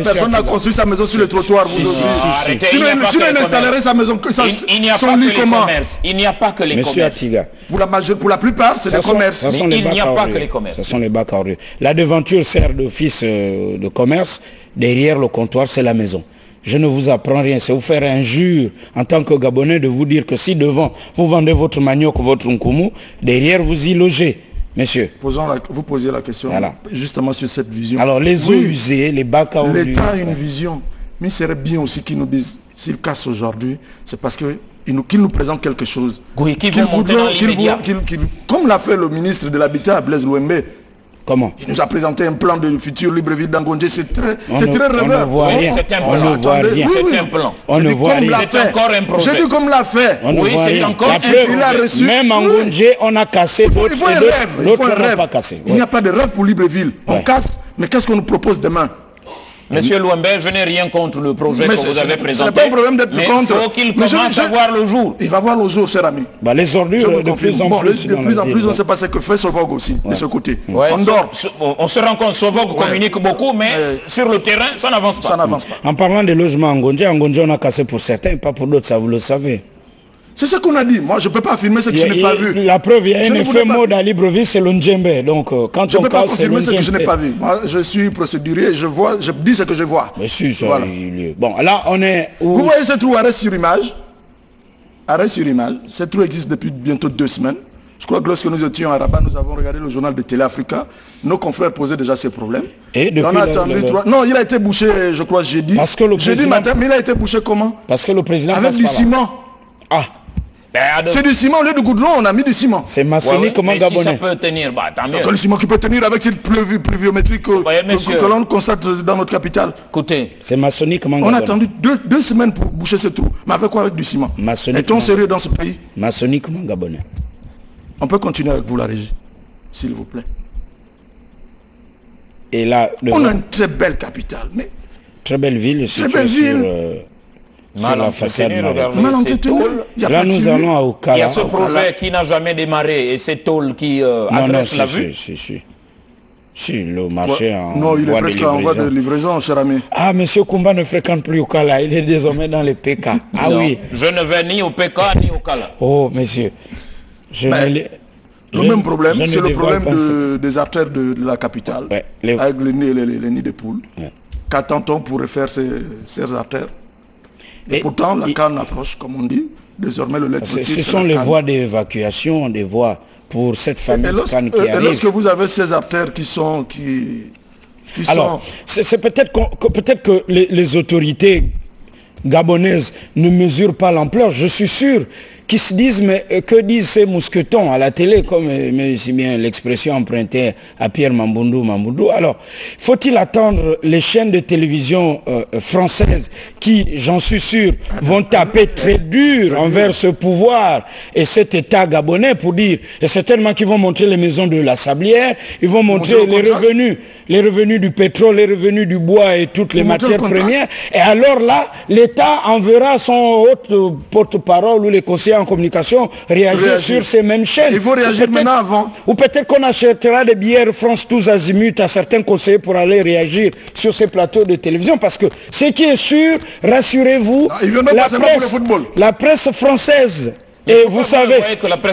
personne n'a construit sa maison sur le trottoir. Sinon, il installerait sa maison. Il n'y a pas que les commerces. Il n'y a pas que les commerces. Pour la plupart, c'est des commerces. Il n'y a pas que les commerces. Ce sont les bacs à ordures. La devanture sert d'office de commerce. Derrière le comptoir, c'est la maison. Je ne vous apprends rien, c'est vous faire injure en tant que Gabonais de vous dire que si devant vous vendez votre manioc, votre nkumu, derrière vous y logez. Messieurs. Vous posez la question justement sur cette vision. Alors les eaux usées, les bacs à ordures. L'État a une vision, mais il serait bien aussi qu'ils nous disent, s'ils cassent aujourd'hui, c'est parce qu'ils nous présentent quelque chose. Oui, comme l'a fait le ministre de l'Habitat, Blaise Louembe. Comment? Il nous a présenté un plan de futur Libreville d'Angondje, c'est très rêveur. On ne voit rien. On ne voit rien. C'est un plan. On ne voit rien. C'est encore un projet. J'ai dit comme l'a fait. Oui, c'est encore un projet. Il a reçu. Même Angondje, on a cassé d'autres. D'autres n'ont pas cassé. Il n'y a pas de rêve pour Libreville. On casse, mais qu'est-ce qu'on nous propose demain? Monsieur Louembe, je n'ai rien contre le projet que vous avez présenté. Ce n'est pas un problème d'être contre. Il faut qu'il commence à voir le jour. Il va voir le jour, cher ami. Les ordures, de plus en plus. De plus en plus, on ne sait pas ce que fait Sovog aussi, de ce côté. On dort. On se rend compte, Sovog communique beaucoup, mais sur le terrain, ça n'avance pas. Ça n'avance pas. En parlant des logements Angondje, on a cassé pour certains, pas pour d'autres, ça vous le savez. C'est ce qu'on a dit. Moi, je ne peux pas affirmer ce que je n'ai pas vu. La preuve, il y a un effet mode à Libreville, c'est le Ndjembe. Donc, quand on casse, c'est le Ndjembe. Je ne peux pas confirmer ce que je n'ai pas vu. Moi, je suis procédurier, je dis ce que je vois. Mais si, voilà. Bon, là, on est... Vous voyez ce trou, arrêt sur image. Arrêt sur image. Ce trou existe depuis bientôt 2 semaines. Je crois que lorsque nous étions à Rabat, nous avons regardé le journal de Télé Africa. Nos confrères posaient déjà ces problèmes. Et depuis on a attendu 3... Non, il a été bouché, je crois, jeudi. Parce que le président... Jeudi matin, mais il a été bouché comment? Parce que le président... Avec du ciment. C'est du ciment, au lieu de goudron, on a mis du ciment. C'est maçonnique comment Gabonais. Si ça peut tenir, bah tant mieux. Donc le ciment qui peut tenir avec cette pluviométrie que l'on constate dans notre capitale. Écoutez. C'est maçonnique comment On a attendu deux semaines pour boucher ce trou. Mais avec quoi? Avec du ciment. Est-on sérieux dans ce pays? Maçonnique comment Gabonais. On peut continuer avec vous la régie, s'il vous plaît. Et là, on a une très belle capitale, mais... Très belle ville. Très belle ville. Sur la façade mal entretenu. Là, nous allons à Okala. Il y a ce projet qui n'a jamais démarré et c'est tôle qui adresse la vue. Si, le marché en non, il est presque en voie de livraison, cher ami. Ah, monsieur Koumba ne fréquente plus Okala, il est désormais dans les PK. Ah non, oui. Je ne vais ni au PK ni au Okala. Oh, monsieur. Le même problème, c'est le problème des artères de la capitale, avec les nids de poules. Ouais. Qu'attend-on pour refaire ces artères? Et pourtant, la canne approche, comme on dit. Désormais, le lait ce sont les voies d'évacuation, des voies pour cette fameuse canne qui arrive. Et lorsque vous avez ces artères qui sont... Alors, c'est peut-être que les autorités gabonaises ne mesurent pas l'ampleur. Je suis sûr qu'ils se disent, mais que disent ces mousquetons à la télé, comme si bien l'expression empruntée à Pierre Mamboundou. Alors, faut-il attendre les chaînes de télévision françaises qui, j'en suis sûr, vont taper très dur envers ce pouvoir et cet État gabonais pour dire, et certainement qu'ils vont montrer les maisons de la sablière, ils vont montrer les revenus du pétrole, les revenus du bois et toutes les matières premières. Et alors là, l'État enverra son haute porte-parole ou les conseillers en communication réagir sur ces mêmes chaînes. Il faut réagir maintenant avant. Ou peut-être qu'on achètera des billets France tous azimuts à certains conseillers pour aller réagir sur ces plateaux de télévision. Parce que ce qui est sûr, rassurez-vous, la presse française... Et vous savez,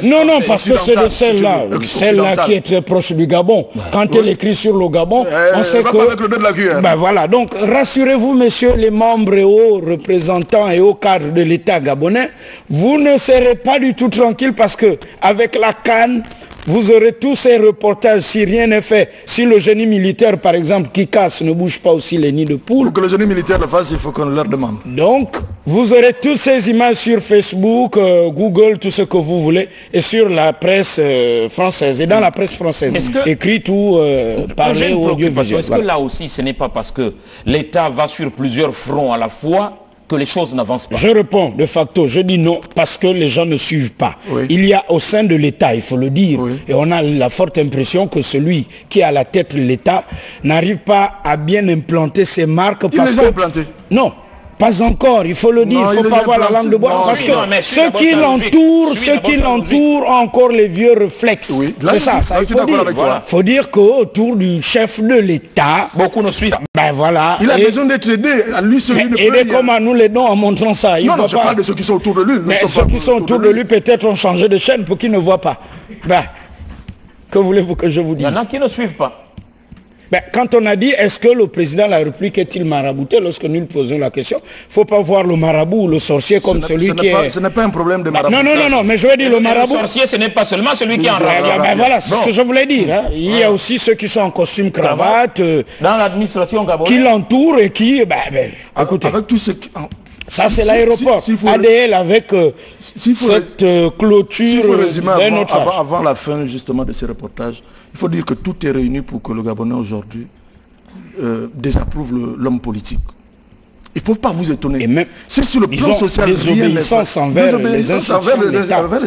non, parce que c'est de celle-là qui est très proche du Gabon. Quand elle écrit sur le Gabon, on sait que... Ben voilà, donc rassurez-vous, messieurs les membres et hauts représentants et hauts cadres de l'État gabonais, vous ne serez pas du tout tranquille parce que avec la canne, vous aurez tous ces reportages si rien n'est fait. Si le génie militaire, par exemple, qui casse, ne bouge pas aussi les nids de poules. Pour que le génie militaire le fasse, il faut qu'on leur demande. Donc, vous aurez toutes ces images sur Facebook, Google, tout ce que vous voulez, et sur la presse française, et dans la presse française, écrite ou parlée ou audiovisuelle. Est-ce que là aussi, ce n'est pas parce que l'État va sur plusieurs fronts à la fois que les choses n'avancent pas? Je réponds de facto, je dis non, parce que les gens ne suivent pas. Oui. Il y a au sein de l'État, il faut le dire, et on a la forte impression que celui qui est à la tête de l'État n'arrive pas à bien implanter ses marques. Il les a implantées. Non. Pas encore, il faut le dire, il ne faut pas avoir la langue de bois. Parce que ceux qui l'entourent ont encore les vieux réflexes. Oui. C'est ça, il faut dire. Il faut dire qu'autour du chef de l'État, beaucoup ne suivent. Ben voilà. Il a besoin d'être aidé. À lui, aider comme à nous les dons en montrant ça. Non, je parle de ceux qui sont autour de lui. Mais ceux qui sont autour de lui peut-être ont changé de chaîne pour qu'ils ne voient pas. Ben, que voulez-vous que je vous dise? Il y en a qui ne suivent pas. Ben, quand on a dit est-ce que le président de la République est-il marabouté, lorsque nous lui posons la question, il ne faut pas voir le marabout ou le sorcier comme celui qui est... Ce n'est pas un problème de marabout. Non, mais je veux dire le marabout... Le sorcier, ce n'est pas seulement celui qui est en rabbin. Ben voilà, c'est ce que je voulais dire. Hein. Il y a aussi ceux qui sont en costume cravate, dans l'administration gabonaise, qui l'entourent et qui... écoutez, avec tous ceux qui... Ça, c'est l'aéroport. ADL avec cette clôture d'un autre âge. Avant la fin, justement, de ces reportages, il faut dire que tout est réuni pour que le Gabonais, aujourd'hui, désapprouve l'homme politique. Il ne faut pas vous étonner. Et même, c'est sur le plan social, désobéissance envers les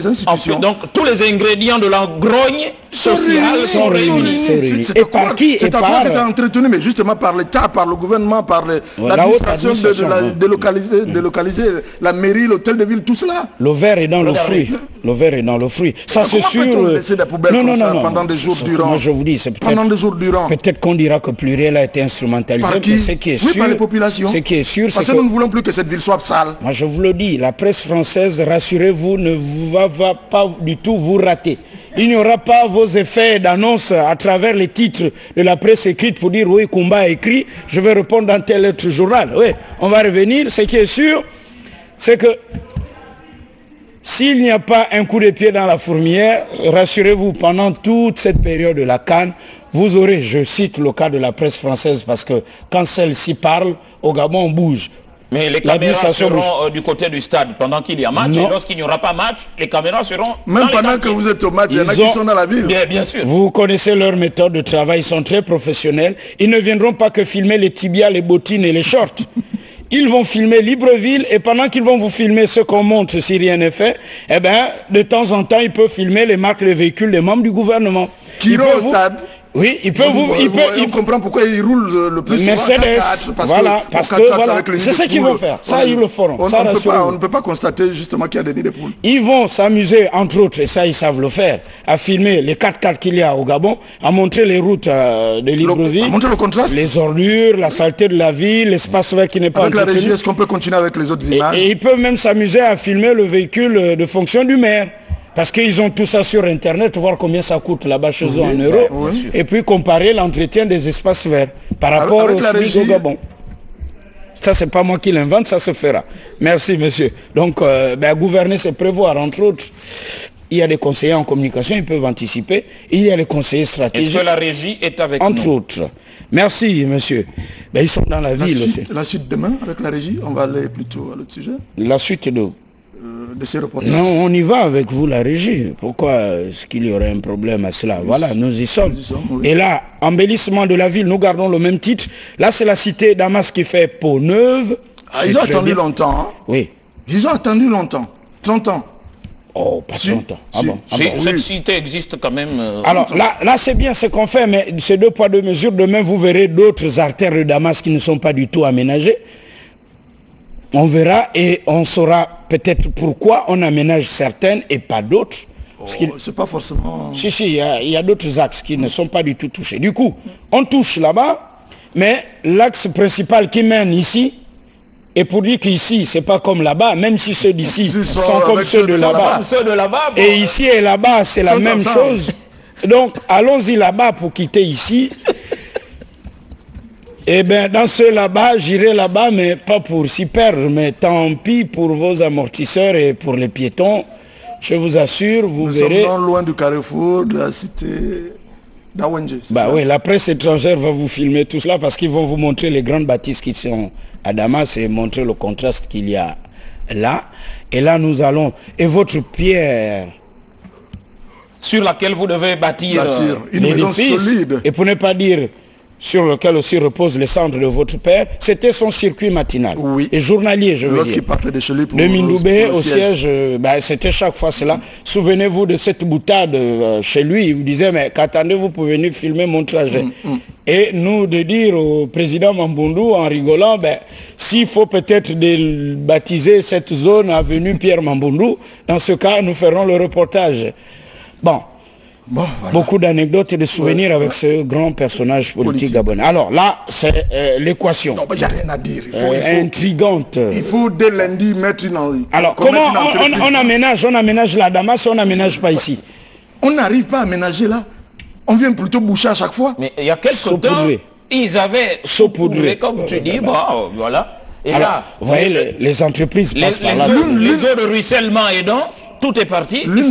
institutions. Donc, tous les ingrédients de la grogne sociale sont réunis. Et par qui? C'est à quoi que c'est entretenu, mais justement par l'État, par le gouvernement, par l'administration de délocaliser la mairie, l'hôtel de ville, tout cela. Le verre est dans le fruit. Le verre est dans le fruit. Ça, c'est sûr. Non. Pendant des jours durant. Moi, je vous dis, c'est pendant des jours durant. Peut-être qu'on dira que Pluriel a été instrumentalisé. Par qui? Ce qui est sûr, par les populations. Ce qui est sûr, parce que nous ne voulons plus que cette ville soit sale. Moi, je vous le dis, la presse française, rassurez-vous, ne va pas du tout vous rater. Il n'y aura pas vos effets d'annonce à travers les titres de la presse écrite pour dire oui, Koumba a écrit, je vais répondre dans tel autre journal. Oui, on va revenir. Ce qui est sûr, c'est que s'il n'y a pas un coup de pied dans la fourmilière, rassurez-vous, pendant toute cette période de la CAN, vous aurez, je cite le cas de la presse française, parce que quand celle-ci parle, au Gabon, on bouge. Mais les caméras seront du côté du stade pendant qu'il y a match. Non. Et lorsqu'il n'y aura pas match, les caméras seront... Même pendant que vous êtes au match, il y en a qui sont dans la ville. Bien sûr. Vous connaissez leur méthode de travail, ils sont très professionnels. Ils ne viendront pas que filmer les tibias, les bottines et les shorts. Ils vont filmer Libreville et pendant qu'ils vont vous filmer ce qu'on montre si rien n'est fait, eh bien, de temps en temps, ils peuvent filmer les marques, les véhicules des membres du gouvernement. Qui iront au stade. Oui, il peut on comprend pourquoi ils roulent le plus souvent Mercedes, voilà, parce que voilà, c'est ce qu'ils vont faire. Ça, ils le feront. On ne peut pas constater justement qu'il y a des nids de poules. Ils vont s'amuser, entre autres, et ça, ils savent le faire, à filmer les 4x4 qu'il y a au Gabon, à montrer les routes de Libreville, à montrer le contraste, les ordures, la saleté de la ville, l'espace vert qui n'est pas entretenu. Avec la régie, est-ce qu'on peut continuer avec les autres images? Et ils peuvent même s'amuser à filmer le véhicule de fonction du maire. Parce qu'ils ont tout ça sur Internet, voir combien ça coûte là-bas chez eux en euros, et puis comparer l'entretien des espaces verts par rapport au Gabon. Ça, c'est pas moi qui l'invente, ça se fera. Merci, monsieur. Donc, gouverner, c'est prévoir, entre autres. Il y a des conseillers en communication, ils peuvent anticiper. Il y a les conseillers stratégiques. Est-ce que la régie est avec nous? Entre autres. Merci, monsieur. Ils sont dans la ville. La suite demain, avec la régie, on va aller plutôt à l'autre sujet. La suite de ces reportages. Non, on y va avec vous, la régie. Pourquoi est-ce qu'il y aurait un problème à cela? Voilà, nous y sommes. Oui. Et là, embellissement de la ville, nous gardons le même titre. Là, c'est la cité Damas qui fait peau neuve. Ils ont attendu longtemps. Hein? Oui. Ils ont attendu longtemps. 30 ans. Oh, pas 30 ans. Cette cité existe quand même. Alors, là c'est bien ce qu'on fait, mais c'est 2 poids 2 mesures. Demain, vous verrez d'autres artères de Damas qui ne sont pas du tout aménagées. On verra et on saura peut-être pourquoi on aménage certaines et pas d'autres. C'est pas forcément... Si, il y a d'autres axes qui ne sont pas du tout touchés. Du coup, on touche là-bas, mais l'axe principal qui mène ici, et pour dire qu'ici, c'est pas comme là-bas, même si ceux d'ici sont comme ceux de là-bas. Et ici et là-bas, c'est la même chose. Donc, allons-y là-bas pour quitter ici. Eh bien, dans ceux là-bas, j'irai là-bas, mais pas pour s'y perdre, mais tant pis pour vos amortisseurs et pour les piétons. Je vous assure, vous verrez... Nous sommes non loin du carrefour, de la cité d'Awendje. Oui, la presse étrangère va vous filmer tout cela parce qu'ils vont vous montrer les grandes bâtisses qui sont à Damas et montrer le contraste qu'il y a là. Et là, nous allons... Et votre pierre... Sur laquelle vous devez bâtir une maison solide. Et pour ne pas dire... sur lequel aussi repose le centre de votre père, c'était son circuit matinal. Oui. Et journalier, je veux dire. Lorsqu'il partait de Cheli pour de Mindoubé au siège, c'était chaque fois cela. Souvenez-vous de cette boutade chez lui. Il vous disait, mais qu'attendez-vous pour venir filmer mon trajet? Et nous, de dire au président Mamboundou, en rigolant, s'il faut peut-être baptiser cette zone avenue Pierre Mamboundou, dans ce cas, nous ferons le reportage. Bon. Voilà. Beaucoup d'anecdotes et de souvenirs avec ce grand personnage politique gabonais. Alors là, c'est l'équation. Non, il n'y a rien à dire. Intrigante. Il faut dès lundi mettre une... Alors, comment on aménage la Damas, on n'aménage pas ici? On n'arrive pas à aménager là. On vient plutôt boucher à chaque fois. Mais il y a quelques temps, ils avaient saupoudré, comme tu dis, voilà. Et alors, là, vous voyez, les entreprises passent par là. Les eaux de ruissellement aidant, tout est parti. L'une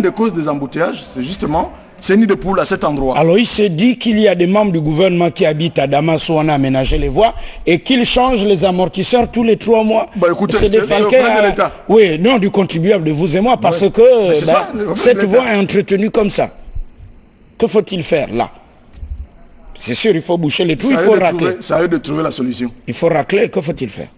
des causes des embouteillages, c'est justement ces nids de poules à cet endroit. Alors il se dit qu'il y a des membres du gouvernement qui habitent à Damas où on a aménagé les voies et qu'ils changent les amortisseurs tous les 3 mois. Écoutez, c'est défalqué de l'État. Oui, non, du contribuable de vous et moi, parce que cette voie est entretenue comme ça. Que faut-il faire là? C'est sûr, il faut boucher les trous, il faut racler. Ça a eu de trouver la solution. Il faut racler, que faut-il faire?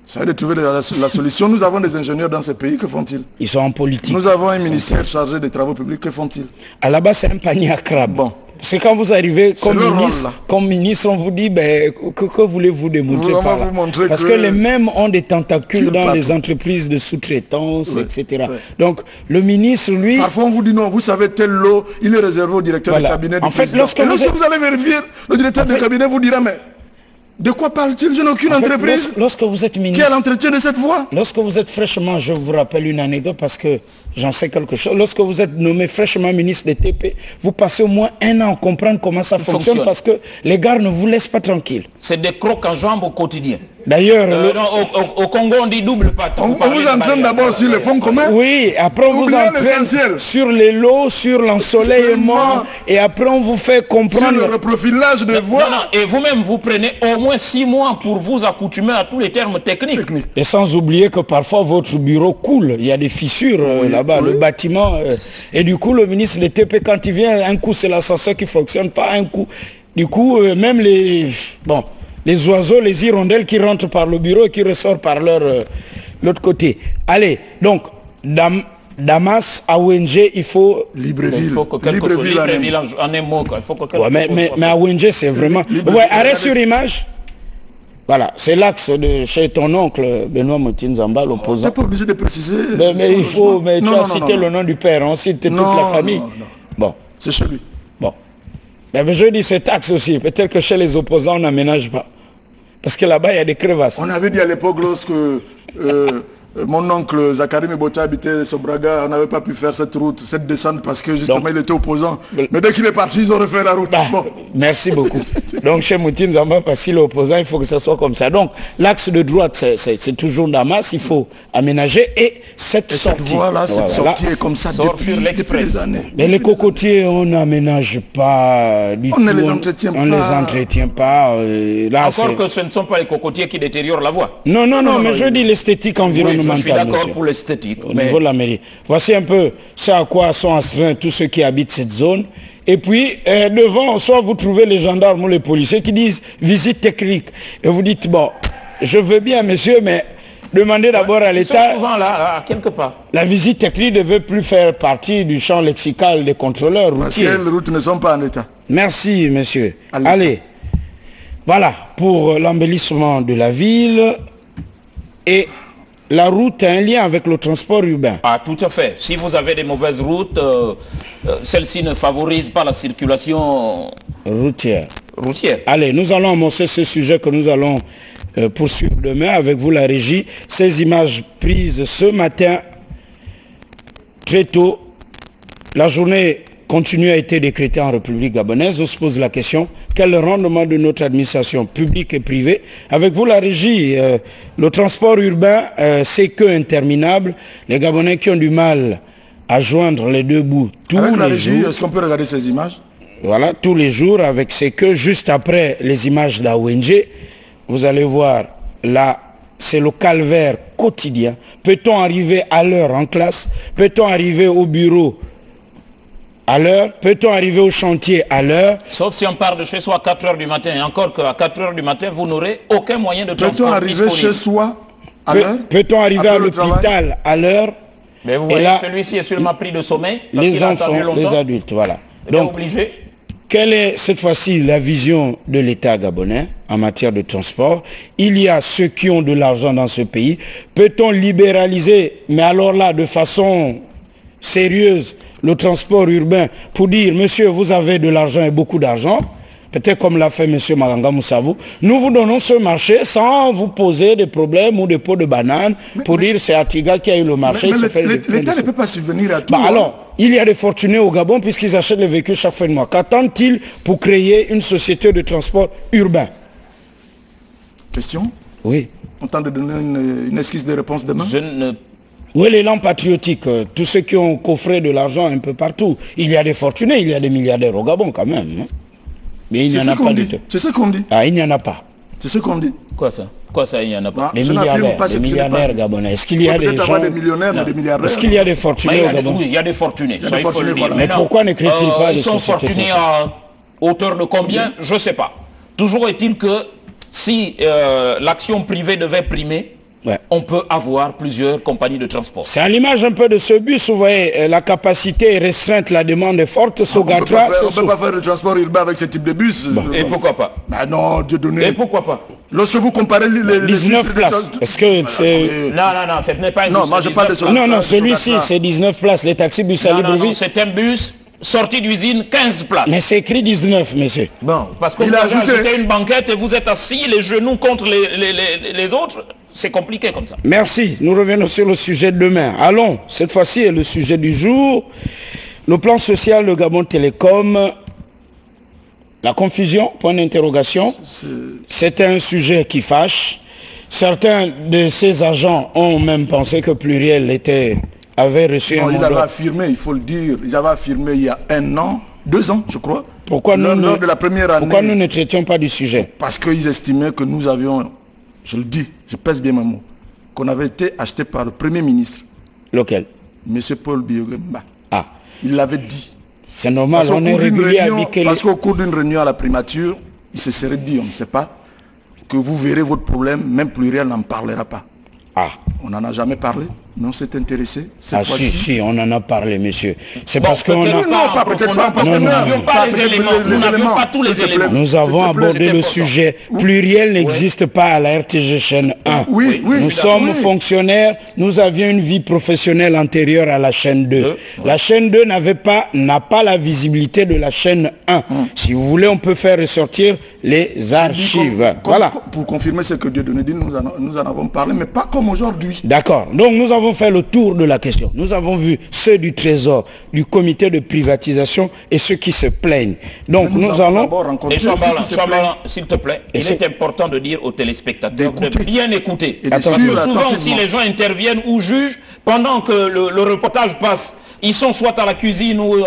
Ça a de trouver la solution. Nous avons des ingénieurs dans ce pays, que font-ils? Ils sont en politique. Nous avons un ministère chargé des travaux publics, que font-ils? À la base, c'est un panier à crabes. Bon. Parce que quand vous arrivez comme ministre, on vous dit, que voulez-vous démontrer par là? Parce que les mêmes ont des tentacules dans les entreprises de sous-traitance, etc. Ouais. Donc, le ministre, lui... Parfois, on vous dit non, vous savez, tel lot, il est réservé au directeur du cabinet du président. Lorsque vous allez vérifier, le directeur du cabinet vous dira, mais... De quoi parle-t-il? Je n'ai aucune entreprise lorsque vous êtes ministre, qui a l'entretien de cette voie. Lorsque vous êtes fraîchement, je vous rappelle une anecdote parce que j'en sais quelque chose. Lorsque vous êtes nommé fraîchement ministre des TP, vous passez au moins 1 an à comprendre comment ça fonctionne parce que les gars ne vous laissent pas tranquille. C'est des crocs en jambes au quotidien. D'ailleurs, au Congo, on dit double patte. On vous entraîne d'abord sur les fonds communs. Oui, après on vous entraîne sur les lots, sur l'ensoleillement, et après on vous fait comprendre... Sur le reprofilage de voies. Et vous-même, vous prenez au moins 6 mois pour vous accoutumer à tous les termes techniques. Et sans oublier que parfois votre bureau coule, il y a des fissures là-bas, le bâtiment. Et du coup, le ministre de TP, quand il vient, un coup c'est l'ascenseur qui ne fonctionne pas, un coup... Du coup, même les... Bon... Les oiseaux, les hirondelles qui rentrent par le bureau et qui ressortent par l'autre côté. Allez, donc, Damas, AONG, il faut... Libreville. Il faut que Libreville en un mot. Il faut que mais AONG, c'est vraiment... Ouais, arrêt sur image. Voilà, c'est l'axe de chez ton oncle, Benoît Moutinzamba, l'opposant. C'est pas obligé de préciser. Mais il faut... Mais tu as cité le nom du père, on cite toute la famille. Non. Bon. C'est chez lui. Bon. Mais je dis cet axe aussi. Peut-être que chez les opposants, on n'aménage pas. Parce que là-bas, il y a des crevasses. On avait dit à l'époque, lorsque mon oncle Zachary Mebota habitait Sobraga, on n'avait pas pu faire cette route, cette descente, parce que justement, il était opposant. Mais dès qu'il est parti, ils ont refait la route. Bon. Merci beaucoup. Donc, chez Moutine Zamba, parce qu'il est opposant, il faut que ça soit comme ça. Donc, l'axe de droite, c'est toujours Damas, il faut aménager. Et cette sortie. Cette sortie est comme ça depuis des années. Mais les cocotiers, on n'aménage pas du tout. On ne les entretient pas. On ne les entretient pas. Là, encore que ce ne sont pas les cocotiers qui détériorent la voie. Non, mais je dis l'esthétique environnementale. Je suis d'accord pour l'esthétique. Au niveau de la mairie. Voici un peu ce à quoi sont astreints tous ceux qui habitent cette zone. Et puis, devant, soit vous trouvez les gendarmes ou les policiers qui disent visite technique. Et vous dites, bon, je veux bien, monsieur, mais demandez d'abord à l'État... souvent là, quelque part. La visite technique ne veut plus faire partie du champ lexical des contrôleurs routiers. Parce que les routes ne sont pas en état. Merci, monsieur. Allez. Voilà, pour l'embellissement de la ville. Et... la route a un lien avec le transport urbain. Ah, tout à fait. Si vous avez des mauvaises routes, celles-ci ne favorisent pas la circulation routière. Allez, nous allons amorcer ce sujet que nous allons poursuivre demain avec vous, la régie. Ces images prises ce matin, très tôt, la journée continue à être décrétée en République gabonaise. On se pose la question, quel est le rendement de notre administration publique et privée? Avec vous, la régie, le transport urbain, c'est que interminable. Les Gabonais qui ont du mal à joindre les deux bouts tous avec la les régie, jours. est-ce qu'on peut regarder ces images? Voilà, tous les jours, avec ces que juste après les images d'AONG, vous allez voir là, c'est le calvaire quotidien. Peut-on arriver à l'heure en classe? Peut-on arriver au bureau à l'heure? Peut-on arriver au chantier à l'heure? Sauf si on part de chez soi à 4 h du matin. Et encore qu'à 4 h du matin, vous n'aurez aucun moyen de transport. Peut-on arriver chez soi à l'heure? Peut-on arriver à l'hôpital à l'heure? Mais vous voyez, celui-ci est seulement pris de sommeil. Les enfants, les adultes, voilà. Donc, obligé. Quelle est cette fois-ci la vision de l'État gabonais en matière de transport? Il y a ceux qui ont de l'argent dans ce pays. Peut-on libéraliser, mais alors là, de façon sérieuse, le transport urbain pour dire, monsieur, vous avez de l'argent et beaucoup d'argent, peut-être comme l'a fait monsieur Maganga Moussavou, nous vous donnons ce marché sans vous poser des problèmes ou des pots de bananes pour dire c'est Atiga qui a eu le marché. L'État ne peut pas subvenir à tout. Alors, il y a des fortunés au Gabon puisqu'ils achètent les véhicules chaque fin de mois. Qu'attendent-ils pour créer une société de transport urbain? Question? Oui. On tente de donner une esquisse de réponse demain? Où est l'élan patriotique? Tous ceux qui ont coffré de l'argent un peu partout. Il y a des fortunés, il y a des milliardaires au Gabon quand même. Hein? Mais il n'y en a pas du tout. C'est ce qu'on dit. Ah, il n'y en a pas. C'est ce qu'on dit. Quoi ça? Quoi ça, il n'y en a pas? Les milliardaires gabonais. Est-ce qu'il y a des gens... des millionnaires, mais des milliardaires. Est-ce qu'il y a des fortunés au Gabon? Oui, il y a des fortunés. Ça, il faut le dire. Mais pourquoi ne créent-ils pas les sociétés? Ils sont fortunés à hauteur de combien? Je ne sais pas. Toujours est-il que si l'action privée devait primer, on peut avoir plusieurs compagnies de transport. C'est à l'image un peu de ce bus, vous voyez, la capacité est restreinte, la demande est forte. Sogatra, on ne peut pas faire le transport urbain avec ce type de bus. Et pourquoi pas? Bah non, Dieu donné. Et pourquoi pas? Lorsque vous comparez les 19 places. Est-ce que c'est... Non, ce n'est pas un bus. Non, moi je parle de ce... Non, celui-ci, c'est 19 places. Les taxis bus à Libreville. Non, c'est un bus sorti d'usine, 15 places. Mais c'est écrit 19, monsieur. Bon, parce que vous avez ajouté une banquette et vous êtes assis les genoux contre les autres. C'est compliqué comme ça. Merci. Nous revenons sur le sujet de demain. Allons, cette fois-ci est le sujet du jour. Le plan social de Gabon Télécom. La confusion, point d'interrogation. C'est un sujet qui fâche. Certains de ces agents ont même pensé que Pluriel avait reçu un mandat. Ils avaient affirmé, il faut le dire, ils avaient affirmé il y a 1 an, 2 ans, je crois. Pourquoi lors de la première année. Pourquoi nous ne traitions pas du sujet? Parce qu'ils estimaient que nous avions, je le dis, je pèse bien mes mots, qu'on avait été acheté par le Premier ministre. Lequel? Monsieur Paul Biogamba. Ah. Il l'avait dit. C'est normal, on est régulier à Bikele. Parce qu'au cours d'une réunion à la primature, il se serait dit, on ne sait pas, que vous verrez votre problème, même Pluriel n'en parlera pas. Ah. On n'en a jamais parlé, mais on s'est intéressé. Ah si, on en a parlé, monsieur. C'est parce qu'on a... Non, peut-être pas, parce que nous n'avions pas les éléments. Nous n'avions pas tous les éléments. Nous avons abordé le sujet. Pluriel n'existe pas à la RTG chaîne 1. Nous sommes fonctionnaires, nous avions une vie professionnelle antérieure à la chaîne 2. La chaîne 2 n'a pas la visibilité de la chaîne 1. Si vous voulez, on peut faire ressortir les archives. Voilà. Pour confirmer ce que Dieudonné dit, nous en avons parlé, mais pas comme aujourd'hui. D'accord. Donc nous avons fait le tour de la question. Nous avons vu ceux du Trésor, du comité de privatisation et ceux qui se plaignent. Donc nous allons... Et Chamberlain, s'il te plaît, il est important de dire aux téléspectateurs de bien écouter. Parce que souvent aussi les gens interviennent ou jugent pendant que le reportage passe. Ils sont soit à la cuisine ou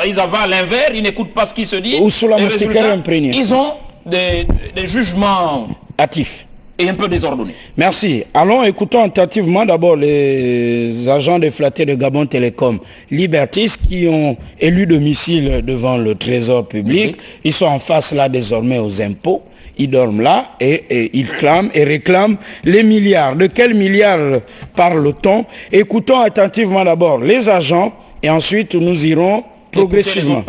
ils avalent un verre, ils n'écoutent pas ce qui se dit. Ou sous la moustiquaire imprégnée. Ils ont des jugements hâtifs et un peu désordonné. Merci. Allons écoutons attentivement d'abord les agents déflatés de Gabon Télécom Libertis qui ont élu domicile devant le trésor public. Ils sont en face là désormais aux impôts. Ils dorment là et ils clament et réclament les milliards. De quels milliards parle-t-on? Écoutons attentivement d'abord les agents et ensuite nous irons progressivement.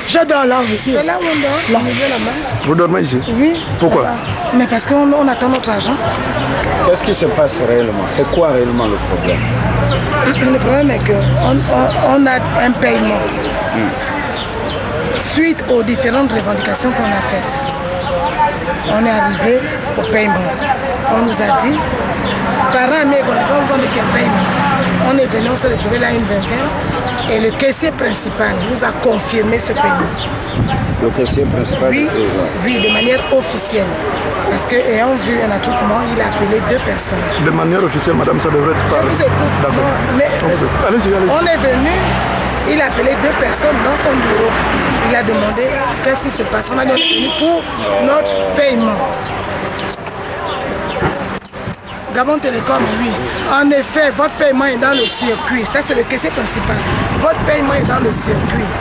Je dors là, oui. C'est là où on dort, là. Vous dormez ici? Oui. Pourquoi? Mais parce qu'on attend notre argent. Qu'est-ce qui se passe réellement? C'est quoi réellement le problème? Le problème est qu'on a un paiement. Suite aux différentes revendications qu'on a faites, on est arrivé au paiement. On nous a dit, parents et connaissants, nous ont dit quel paiement. On est venu, on s'est retrouvé là une vingtaine. Et le caissier principal nous a confirmé ce paiement. Le caissier principal? Oui, oui, de manière officielle. Parce qu'ayant vu un attroupement, il a appelé 2 personnes. De manière officielle, madame, ça devrait être parlé. Je vous écoute. D'accord. Allez-y, allez-y. On est venu, il a appelé 2 personnes dans son bureau. Il a demandé qu'est-ce qui se passe. On a donné pour notre paiement. Gabon Télécom, oui. En effet, votre paiement est dans le circuit. Ça, c'est le caissier principal. Votre paiement est dans le circuit.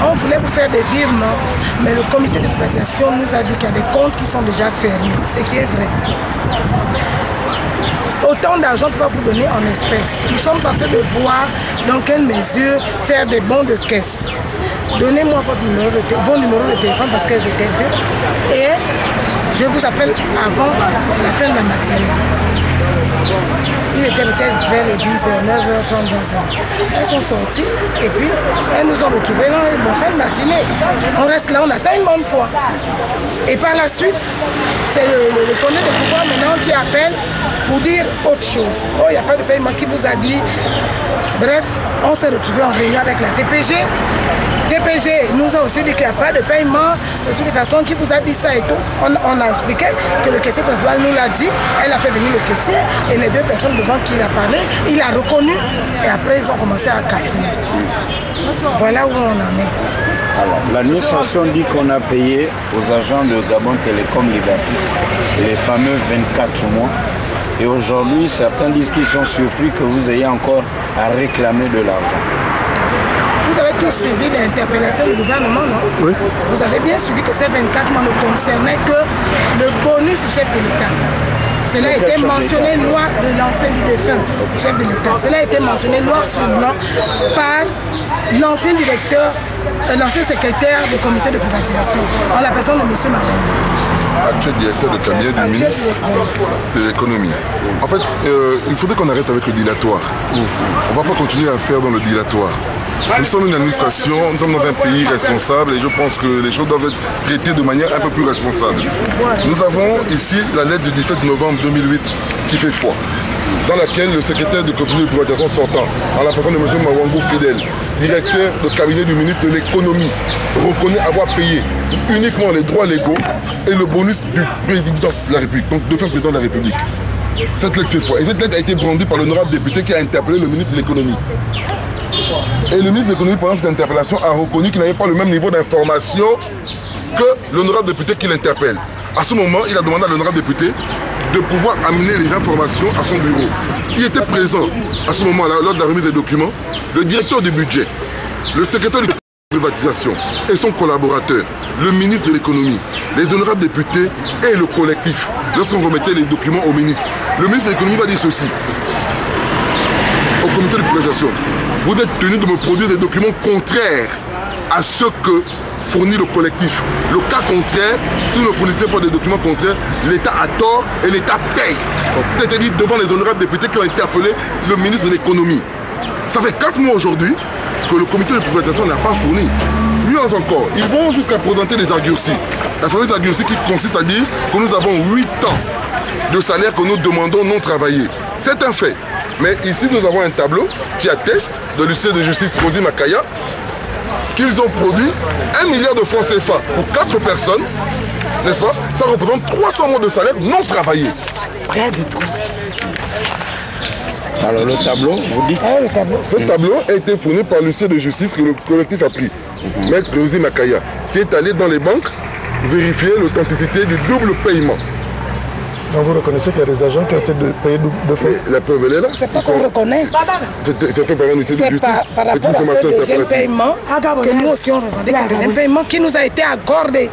On voulait vous faire des virements, mais le comité de privatisation nous a dit qu'il y a des comptes qui sont déjà fermés, ce qui est vrai. Autant d'argent qu'on va vous donner en espèces. Nous sommes en train de voir dans quelle mesure faire des bons de caisse. Donnez-moi vos numéros de téléphone parce qu'elles étaient 2. Et je vous appelle avant la fin de la matinée. Il était peut-être vers les 10h, 9h30, 10h. Elles sont sorties et puis elles nous ont retrouvés là, bon, fin de matinée. On reste là, on attend une bonne fois. Et par la suite, c'est le fondé de pouvoir maintenant qui appelle pour dire autre chose. Oh, il n'y a pas de paiement qui vous a dit. Bref, on s'est retrouvés en réunion avec la DPG. DPG nous a aussi dit qu'il n'y a pas de paiement, de toute façon, qui vous a dit ça et tout. On a expliqué que le caissier principal nous l'a dit, elle a fait venir le caissier et les 2 personnes devant qui il a parlé, il a reconnu et après ils ont commencé à cafouiller. Voilà où on en est. Alors, l'administration dit qu'on a payé aux agents de Gabon Télécom Libertis les fameux 24 mois. Et aujourd'hui, certains disent qu'ils sont surpris que vous ayez encore à réclamer de l'argent. Vous avez tous suivi l'interpellation du gouvernement, non? Oui. Vous avez bien suivi que ces 24 mois ne concernaient que le bonus du chef de l'État. Cela a été mentionné noir de l'ancien défunt chef de l'État. Cela a été mentionné noir sur blanc par l'ancien directeur, l'ancien secrétaire du comité de privatisation, en la personne de M. Marron. Actuel directeur de cabinet du ministre de l'économie. En fait, il faudrait qu'on arrête avec le dilatoire. On ne va pas continuer à faire dans le dilatoire. Nous sommes une administration, nous sommes dans un pays responsable et je pense que les choses doivent être traitées de manière un peu plus responsable. Nous avons ici la lettre du 17 novembre 2008 qui fait foi, dans laquelle le secrétaire du comité de privatisation sortant, en la personne de M. Mawangou Fidèle, directeur de cabinet du ministre de l'économie, reconnaît avoir payé uniquement les droits légaux et le bonus du président de la République, donc de fin président de la République. Cette lettre fait foi. Et cette lettre a été brandie par l'honorable député qui a interpellé le ministre de l'économie. Et le ministre de l'économie, pendant cette interpellation, a reconnu qu'il n'avait pas le même niveau d'information que l'honorable député qui l'interpelle. À ce moment, il a demandé à l'honorable député de pouvoir amener les informations à son bureau. Il était présent à ce moment-là, lors de la remise des documents, le directeur du budget, le secrétaire de privatisation et son collaborateur, le ministre de l'économie, les honorables députés et le collectif. Lorsqu'on remettait les documents au ministre, le ministre de l'économie va dire ceci au comité de privatisation: vous êtes tenu de me produire des documents contraires à ce que fournit le collectif. Le cas contraire, si vous ne fournissez pas des documents contraires, l'État a tort et l'État paye. C'est-à-dire devant les honorables députés qui ont interpellé le ministre de l'économie. Ça fait 4 mois aujourd'hui que le comité de privatisation n'a pas fourni. Mieux encore, ils vont jusqu'à présenter des arguties. La fameuse argutie qui consiste à dire que nous avons 8 ans de salaire que nous demandons non travaillé. C'est un fait. Mais ici, nous avons un tableau qui atteste de l'huissier de justice Rosie Makaya qu'ils ont produit 1 milliard de francs CFA pour 4 personnes, n'est-ce pas? Ça représente 300 mois de salaire non travaillé. Près de 300. Alors le tableau, vous dites? Le tableau. Ce tableau a été fourni par l'huissier de justice que le collectif a pris, Maître Rosie Makaya, qui est allé dans les banques vérifier l'authenticité du double paiement. Donc vous reconnaissez qu'il y a des agents qui ont été payés de fait? La preuve, elle est là. C'est pas qu'on reconnaît. C'est par rapport à ce deuxième paiement que nous aussi on revendique un deuxième paiement qui nous a été accordé.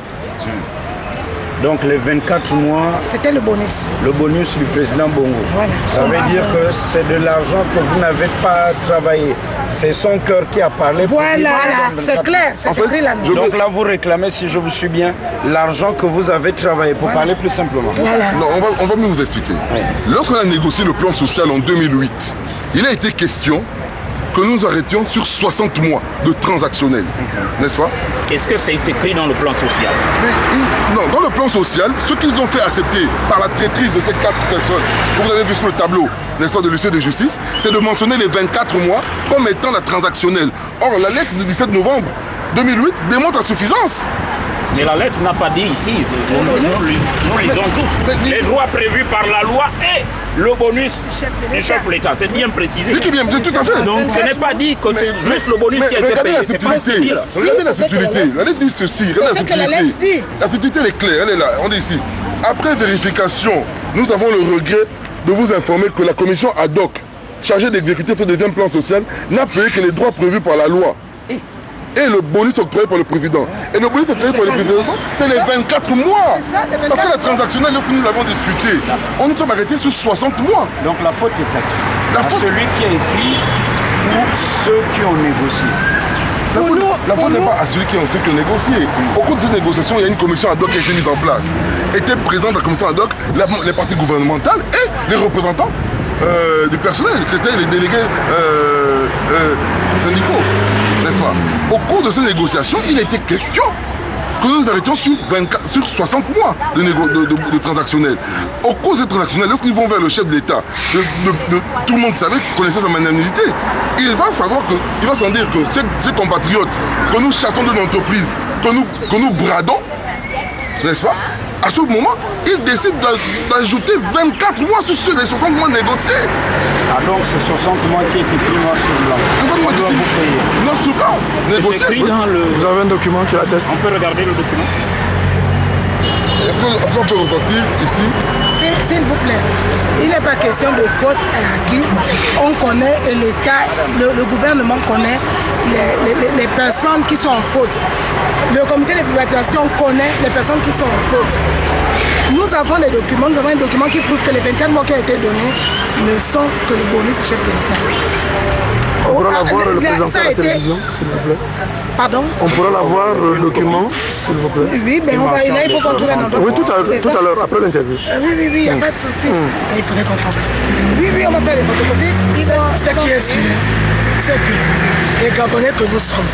Donc les 24 mois... C'était le bonus. Le bonus du président Bongo. Voilà. Ça veut dire que c'est de l'argent que vous n'avez pas travaillé. C'est son cœur qui a parlé. Voilà, c'est clair, c'est écrit là. Donc là, vous réclamez, si je vous suis bien, l'argent que vous avez travaillé, pour parler plus simplement. Voilà. Non, on va mieux vous expliquer. Oui. Lorsqu'on a négocié le plan social en 2008, il a été question que nous arrêtions sur 60 mois de transactionnel, n'est-ce pas? Est-ce que c'est écrit dans le plan social? Non, dans le plan social, ce qu'ils ont fait accepter par la traîtrise de ces 4 personnes, que vous avez vu sur le tableau, n'est-ce pas, de l'huissier de justice, c'est de mentionner les 24 mois comme étant la transactionnelle. Or, la lettre du 17 novembre 2008 démontre à suffisance. Mais la lettre n'a pas dit ici, nous lisons tous, les droits prévus par la loi et le bonus du chef de l'État, c'est bien précisé. C'est qui vient, tout à fait. Donc ce n'est pas dit que c'est juste le bonus qui a été payé. Regardez la subtilité, la lettre dit ceci, la subtilité elle est claire, elle est là, on dit ici. Après vérification, nous avons le regret de vous informer que la commission ad hoc chargée d'exécuter ce deuxième plan social n'a payé que les droits prévus par la loi. Et le bonus octroyé par le président. Et le bonus octroyé par le président, c'est les 24 mois. Parce que la transactionnelle, nous l'avons discuté, on nous sommes arrêtés sur 60 mois. Donc la faute est faite. Celui qui a écrit ou ceux qui ont négocié. La faute n'est pas à celui qui a négocié. Au cours de cette négociation, il y a une commission ad hoc qui a été mise en place. Était présente la commission ad hoc, les partis gouvernementales et les représentants du personnel, les délégués syndicaux, n'est-ce pas? Au cours de ces négociations, il a été question que nous arrêtions sur 60 mois de transactionnel. Au cours de ces transactionnels, lorsqu'ils vont vers le chef de l'État, tout le monde savait, connaissait sa magnanimité, il va savoir que, il va s'en dire que ces compatriotes que nous chassons de l'entreprise, que nous bradons, n'est-ce pas? À ce moment, il décide d'ajouter 24 mois sur les 60 mois négociés. Ah donc c'est 60 mois qui est écrit noir sur blanc. On doit vous payer. Noir sur blanc, négocié. Vous avez un document qui l'atteste? On peut regarder le document. Après, on peut ressortir ici. S'il vous vous plaît, il n'est pas question de faute à qui. On connaît et l'État, le gouvernement connaît les personnes qui sont en faute. Le comité de privatisation connaît les personnes qui sont en faute. Nous avons des documents, nous avons un document qui prouve que les 24 mois qui ont été donnés ne sont que le bonus du chef de l'État. On pourra l'avoir le présenté à la télévision, s'il vous plaît. Pardon? On pourra l'avoir le document, s'il vous plaît. Oui, mais on va, là, il faut qu'on trouve un endroit. Oui, tout à l'heure, après l'interview. Oui, il n'y a pas de souci. Il faudrait qu'on fasse. Oui, on va faire les photocopies. Ce qui est sûr, c'est que les Gabonais que nous sommes,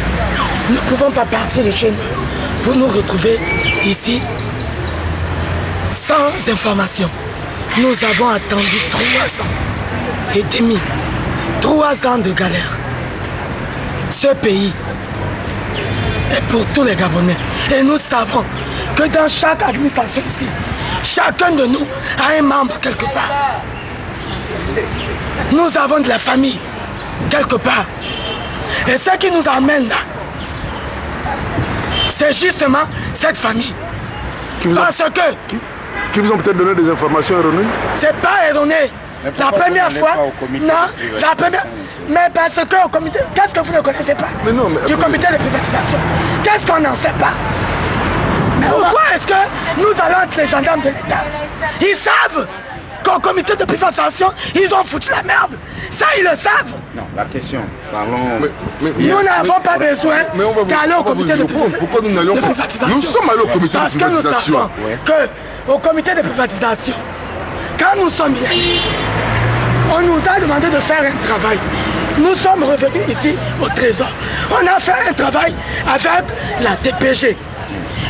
nous ne pouvons pas partir de chez nous pour nous retrouver ici sans information. Nous avons attendu 3 ans et demi. 3 ans de galère. Ce pays est pour tous les Gabonais. Et nous savons que dans chaque administration ici, chacun de nous a un membre quelque part. Nous avons de la famille quelque part. Et ce qui nous amène là, c'est justement cette famille. Parce que... Qui vous ont peut-être donné des informations erronées? C'est pas erroné. La première fois, non, la première, mais parce que au comité, qu'est-ce que vous ne connaissez pas du comité de privatisation? Qu'est-ce qu'on n'en sait pas? Pourquoi est-ce que nous allons être les gendarmes de l'État? Ils savent qu'au comité de privatisation, ils ont foutu la merde. Ça, ils le savent. Non, la question, parlons... Nous n'avons pas besoin d'aller au comité de privatisation. Pourquoi nous n'allions pas? Nous sommes allés au comité de privatisation. Parce que nous savons qu'au comité de privatisation, quand nous sommes bien, on nous a demandé de faire un travail. Nous sommes revenus ici au Trésor. On a fait un travail avec la DPG.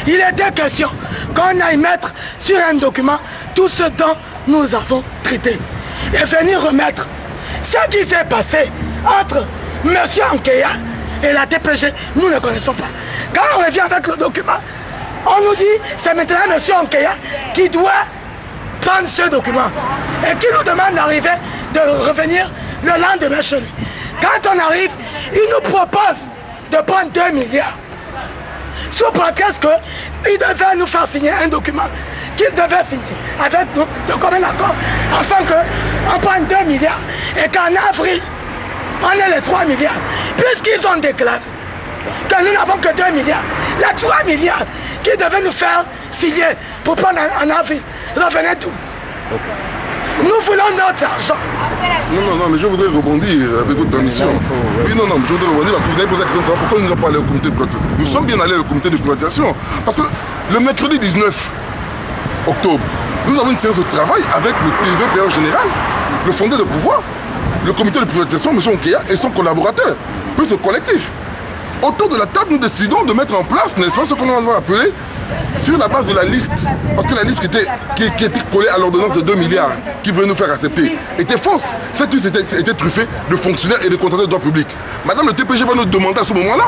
Il était question qu'on aille mettre sur un document tout ce dont nous avons traité. Et venir remettre ce qui s'est passé entre M. Ankeya et la DPG, nous ne connaissons pas. Quand on revient avec le document, on nous dit c'est maintenant M. Ankeya qui doit prendre ce document et qui nous demande d'arriver, de revenir le lendemain chez lui. Quand on arrive, il nous propose de prendre 2 milliards. Sous prétexte qu'il devait nous faire signer un document qu'il devait signer avec nous, de commun accord, afin qu'on prenne 2 milliards et qu'en avril, on ait les 3 milliards. Puisqu'ils ont déclaré que nous n'avons que 2 milliards, les 3 milliards qu'ils devaient nous faire signer pour prendre en avril, revenez tout. Nous voulons notre argent. Non, mais je voudrais rebondir avec votre permission. Oui, non, je voudrais rebondir parce que vous avez posé la question, pourquoi nous n'avons pas allé au comité de privatisation? Nous sommes bien allés au comité de privatisation parce que le mercredi 19 octobre, nous avons une séance de travail avec le TVPR général, le fondé de pouvoir, le comité de privatisation, M. Ankeya et son collaborateur, plus ce collectif. Autour de la table, nous décidons de mettre en place, n'est-ce pas, ce qu'on va appeler sur la base de la liste, parce que la liste qui était collée à l'ordonnance de 2 milliards qui voulait nous faire accepter était fausse. Cette liste était truffée de fonctionnaires et de contracteurs de droit public. Madame, le TPG va nous demander à ce moment-là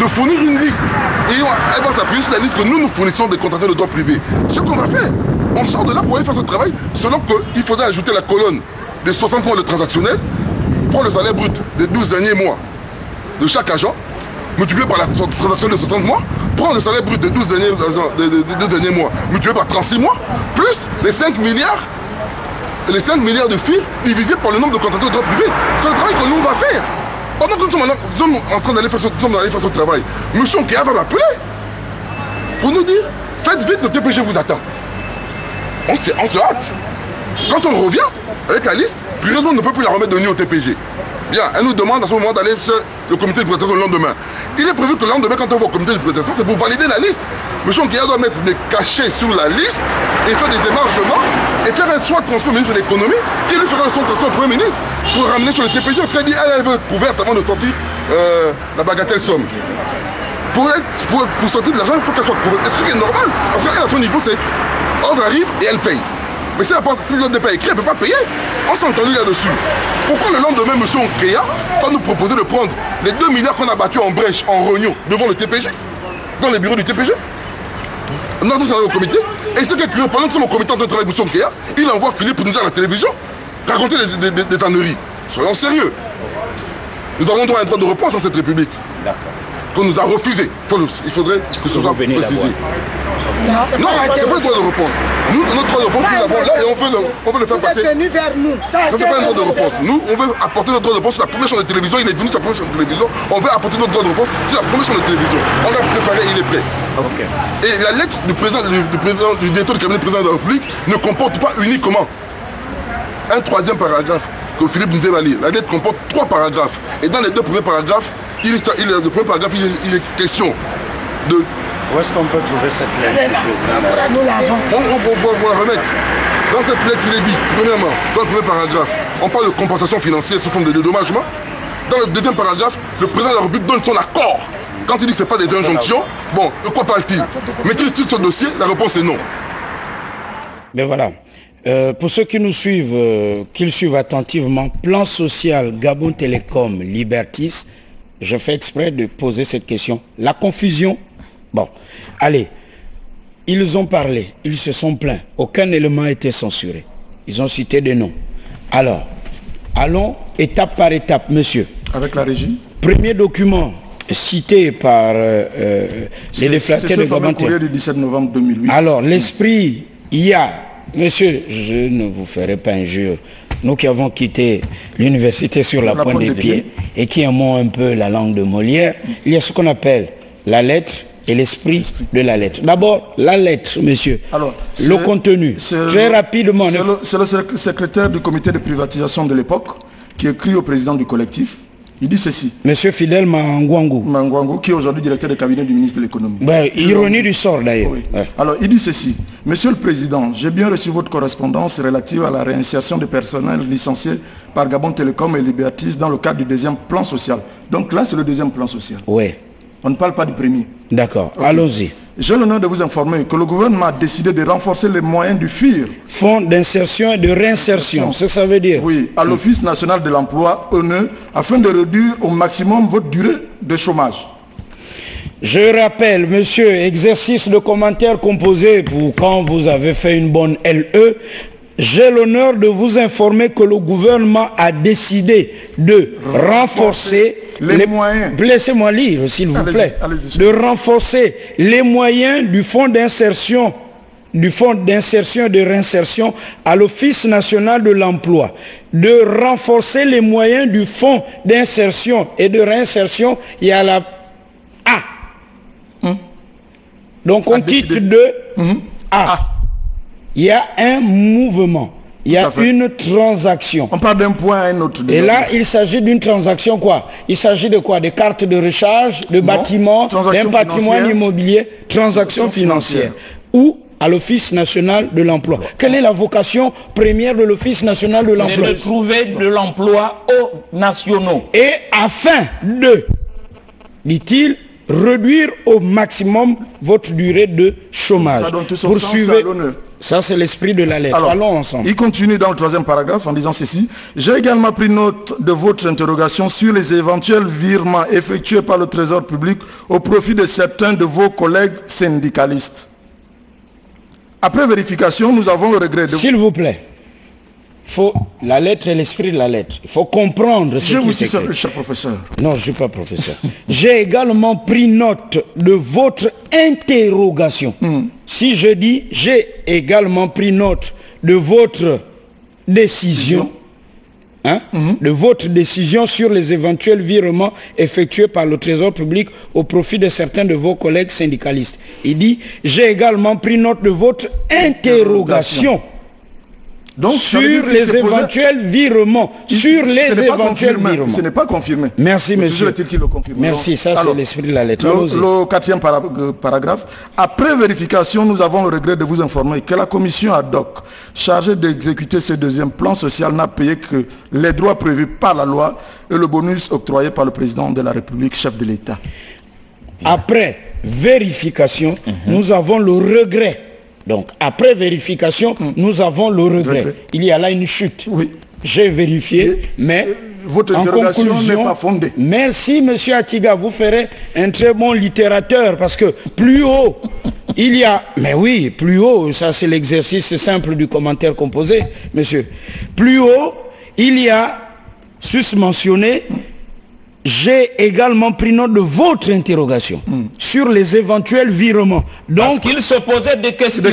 de fournir une liste. Et elle va s'appuyer sur la liste que nous fournissons des contracteurs de droit privé. Ce qu'on va faire, on sort de là pour aller faire ce travail, selon qu'il faudrait ajouter la colonne des 60 mois de transactionnel pour le salaire brut des 12 derniers mois de chaque agent, multiplié par la transaction de 60 mois, prendre le salaire brut des 12 derniers mois, multiplié par 36 mois, plus les 5 milliards de filles divisés par le nombre de contracteurs de droit privé. C'est le travail que nous on va faire. Pendant que nous sommes en train d'aller faire ce travail, M. Ankeya va m'appeler pour nous dire, faites vite, le TPG vous attend. On se hâte. Quand on revient avec la liste, curieusement, on ne peut plus la remettre de nuit au TPG. Bien, elle nous demande à ce moment d'aller sur le comité de privatisation le lendemain. Il est prévu que le lendemain, quand on va au comité de privatisation, c'est pour valider la liste. M. Ankeya doit mettre des cachets sur la liste et faire des émargements et faire un soit transfert au ministre de l'économie qui lui fera le son transfert au Premier ministre pour ramener sur le TPG. On serait dit, elle veut être couverte avant de sortir la bagatelle somme. Pour sortir de l'argent, il faut qu'elle soit couverte. Et ce qui est normal, parce qu'elle à son niveau, c'est ordre arrive et elle paye. Mais si elle n'a pas de paye écrit, elle ne peut pas payer. On s'est entendu là-dessus. Pourquoi le lendemain, M. Ankeya va nous proposer de prendre les 2 milliards qu'on a battus en brèche, en rognon, devant le TPG, dans les bureaux du TPG? On a tous allé au comité. Et ce qui est curieux, pendant que nous sommes au comité en train de travailler avec M. Ankeya, il envoie Philippe pour nous dire à la télévision, raconter des tanneries. Soyons sérieux. Nous avons droit à un droit de réponse dans cette République. Qu'on nous a refusé. Il faudrait que ce soit précisé. Non, c'est pas un droit de réponse. Nous, notre droit de réponse, nous l'avons là et on veut le faire passer. Vous êtes venu vers nous. Ça, c'est pas un droit de réponse. Nous, on veut apporter notre droit de réponse sur la première chaîne de télévision. Il est venu sur la première chaîne de télévision. On veut apporter notre droit de réponse sur la première chaîne de télévision. On l'a préparé, il est prêt. Okay. Et la lettre du directeur du cabinet du président de la République ne comporte pas uniquement un troisième paragraphe que Philippe nous a lire. La lettre comporte 3 paragraphes. Et dans les 2 premiers paragraphes, le premier paragraphe, il est question de... Où est-ce qu'on peut trouver cette lettre? Nous l'avons. On va la remettre. Dans cette lettre, il est dit, premièrement, dans le premier paragraphe, on parle de compensation financière sous forme de dédommagement. Dans le deuxième paragraphe, le président de la République donne son accord. Quand il dit que ce n'est pas des injonctions, bon, de quoi parle-t-il? Maîtrise-t-il ce dossier? La réponse est non. Mais voilà. Pour ceux qui nous suivent, qu'ils suivent attentivement, plan social Gabon Télécom Libertis, je fais exprès de poser cette question. La confusion, bon, allez, ils ont parlé, ils se sont plaints, aucun élément n'a été censuré. Ils ont cité des noms. Alors, allons étape par étape, monsieur. Avec la régie. Premier document cité par les déflecteurs de Gabon Télécom. Du 17 novembre 2008. Alors, l'esprit, il y a... Monsieur, je ne vous ferai pas injure. Nous qui avons quitté l'université sur la pointe des pieds et qui aimons un peu la langue de Molière, il y a ce qu'on appelle la lettre et l'esprit de la lettre. D'abord, la lettre, monsieur. Alors, le contenu, très rapidement. C'est le secrétaire du comité de privatisation de l'époque qui écrit au président du collectif. Il dit ceci. Monsieur Fidel Mangwangu, qui est aujourd'hui directeur de cabinet du ministre de l'économie. Ben, ironie du sort d'ailleurs. Oui. Ouais. Alors, il dit ceci. Monsieur le Président, j'ai bien reçu votre correspondance relative à la réinsertion des personnels licenciés par Gabon Télécom et Libertis dans le cadre du deuxième plan social. Donc là, c'est le deuxième plan social. Oui. On ne parle pas du premier. D'accord. Okay. Allons-y. J'ai l'honneur de vous informer que le gouvernement a décidé de renforcer les moyens du FIR. Fonds d'insertion et de réinsertion, c'est ce que ça veut dire. Oui, à l'Office national de l'emploi, ONE, afin de réduire au maximum votre durée de chômage. Je rappelle, monsieur, exercice de commentaire composé pour quand vous avez fait une bonne LE. J'ai l'honneur de vous informer que le gouvernement a décidé de renforcer les moyens. Laissez-moi lire, s'il vous plaît. De renforcer les moyens du fonds d'insertion, et de réinsertion à l'Office national de l'emploi. De renforcer les moyens du fonds d'insertion et de réinsertion et à la A. Donc on quitte de A. Il y a un mouvement, il y a une transaction. On parle d'un point à un autre. Et là, il s'agit d'une transaction quoi? Il s'agit de quoi? Des cartes de recharge, de bâtiments, d'un patrimoine immobilier, transaction financière. Ou à l'Office national de l'emploi. Quelle est la vocation première de l'Office national de l'emploi? C'est de trouver de l'emploi aux nationaux. Et afin de, dit-il, réduire au maximum votre durée de chômage. Poursuivez. Ça, c'est l'esprit de la lettre. Alors, allons ensemble. Il continue dans le 3e paragraphe en disant ceci. J'ai également pris note de votre interrogation sur les éventuels virements effectués par le Trésor public au profit de certains de vos collègues syndicalistes. Après vérification, nous avons le regret de... S'il vous plaît, la lettre et l'esprit de la lettre. Il faut comprendre ce qui est écrit. Je vous suis cher professeur. Non, je ne suis pas professeur. J'ai également pris note de votre interrogation. Si je dis, j'ai également pris note de votre décision, de votre décision sur les éventuels virements effectués par le Trésor public au profit de certains de vos collègues syndicalistes. Il dit, j'ai également pris note de votre interrogation. Donc, sur les éventuels virements. Sur les éventuels virements. Ce n'est pas confirmé. Merci, monsieur. Merci, ça c'est l'esprit de la lettre. Le 4e paragraphe. Après vérification, nous avons le regret de vous informer que la commission ad hoc chargée d'exécuter ce deuxième plan social n'a payé que les droits prévus par la loi et le bonus octroyé par le président de la République, chef de l'État. Après vérification, nous avons le regret. Donc, après vérification, nous avons le regret. Il y a là une chute. Oui. J'ai vérifié, mais votre interrogation n'est pas fondée. Merci, monsieur Atiga. Vous ferez un très bon littérateur parce que plus haut, il y a... Mais oui, plus haut, ça c'est l'exercice simple du commentaire composé, monsieur. Plus haut, il y a susmentionné j'ai également pris note de votre interrogation sur les éventuels virements. Donc, parce qu'il se posait des questions.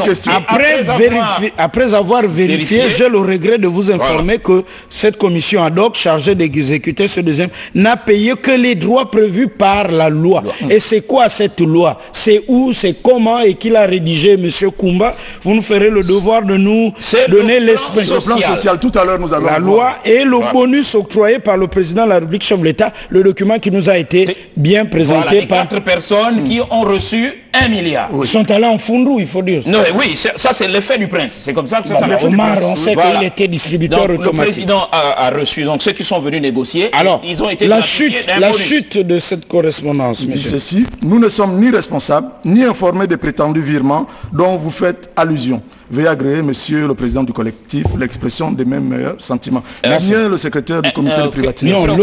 Après avoir vérifié, j'ai le regret de vous informer que cette commission ad hoc chargée d'exécuter ce deuxième n'a payé que les droits prévus par la loi. Et c'est quoi cette loi? C'est où, c'est comment et qui l'a rédigé, M. Koumba? Vous nous ferez le devoir de nous donner l'esprit. Le plan social, tout à l'heure nous allons la loi et le bonus octroyé par le président de la République, chef de l'État, le document qui nous a été bien présenté par 4 personnes qui ont reçu 1 milliard. Ils sont allés en fondou, il faut dire. Non, oui, ça c'est l'effet du prince. C'est comme ça que ça s'appelle. Omar, on sait qu'il était distributeur donc, automatique. Le président a reçu, donc ceux qui sont venus négocier, alors, ils ont été la chute de cette correspondance, monsieur. Ceci, nous ne sommes ni responsables, ni informés des prétendus virements dont vous faites allusion. Veuillez agréer, monsieur le président du collectif, l'expression des mêmes meilleurs sentiments. Signé le secrétaire du comité de privatisation. Non,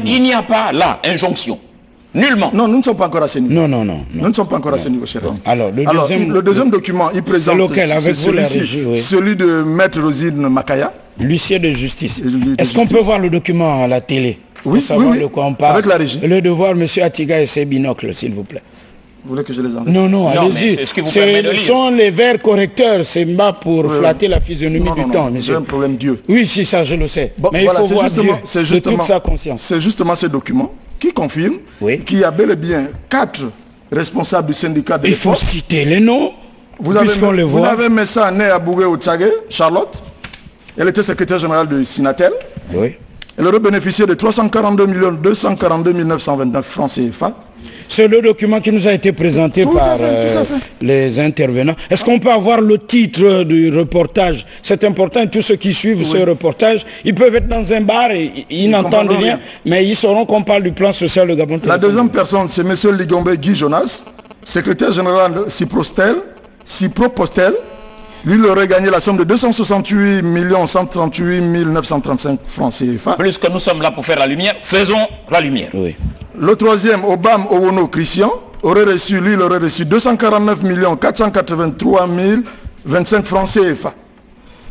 il n'y a pas là injonction. Nullement. Non, nous ne sommes pas encore à ce niveau. Non. Nous ne sommes pas encore à ce niveau, cher homme. Alors, le deuxième document, il présente celui de Maître Rosine Makaya. L'huissier de justice. Est-ce qu'on peut voir le document à la télé? Oui, savoir de quoi on parle. Avec la régie. Le devoir, M. Atiga et ses binocles, s'il vous plaît. Vous voulez que je les enlève? Non, allez-y. Ce sont les verres correcteurs, c'est bas pour flatter la physionomie du temps, monsieur. J'ai un problème Dieu. Oui, si ça, je le sais. Bon, mais voilà, il faut voir Dieu de toute sa conscience. C'est justement ce document qui confirme qu'il y a bel et bien 4 responsables du syndicat de Il faut citer les noms, puisqu'on les voit. Vous avez mis ça né à Bourgué-Outsagé, Charlotte. Elle était secrétaire générale de Sinatel. Oui. Elle aurait bénéficié de 342 242 929 francs CFA. C'est le document qui nous a été présenté par les intervenants. Est-ce qu'on peut avoir le titre du reportage? C'est important, tous ceux qui suivent ce reportage, ils peuvent être dans un bar et ils n'entendent rien, mais ils sauront qu'on parle du plan social de Gabon. La deuxième personne, c'est M. Ligombe Guy Jonas, secrétaire général de Cypropostel. Lui, il aurait gagné la somme de 268 138 935 francs CFA. Plus que nous sommes là pour faire la lumière, faisons la lumière. Oui. Le troisième, Obam Owono Christian, aurait reçu 249 483 025 francs CFA.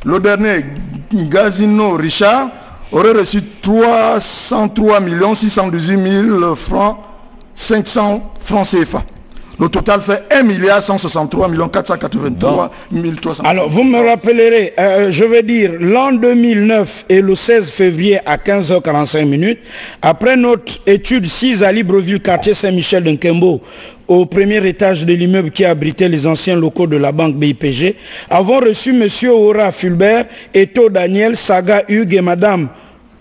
Le dernier, Gazino Richard, aurait reçu 303 618 000 francs 500 francs CFA. Le total fait 1 163 483 300. Alors, vous me rappellerez, je vais dire, l'an 2009 et le 16 février à 15h45, après notre étude 6 à Libreville, quartier Saint-Michel d'Nkembo, au premier étage de l'immeuble qui abritait les anciens locaux de la banque BIPG, avons reçu M. Aura Fulbert, Eto Daniel, Saga Hugues et Mme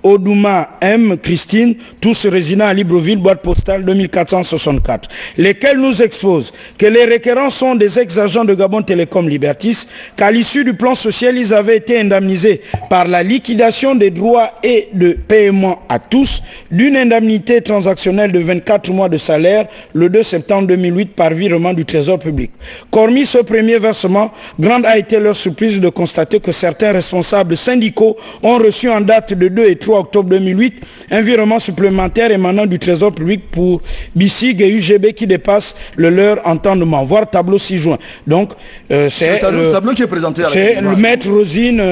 Odouma M. Christine, tous résidents à Libreville, boîte postale 2464, lesquels nous exposent que les requérants sont des ex-agents de Gabon Télécom Libertis, qu'à l'issue du plan social, ils avaient été indemnisés par la liquidation des droits et de paiement à tous d'une indemnité transactionnelle de 24 mois de salaire le 2 septembre 2008 par virement du Trésor public. Hormis ce premier versement, grande a été leur surprise de constater que certains responsables syndicaux ont reçu en date de 2 et 3 octobre 2008, un virement supplémentaire émanant du Trésor public pour BICIG et UGB qui dépasse le leur entendement, voire tableau 6 juin. Donc, c'est le tableau qui est présenté. C'est le maître Rosine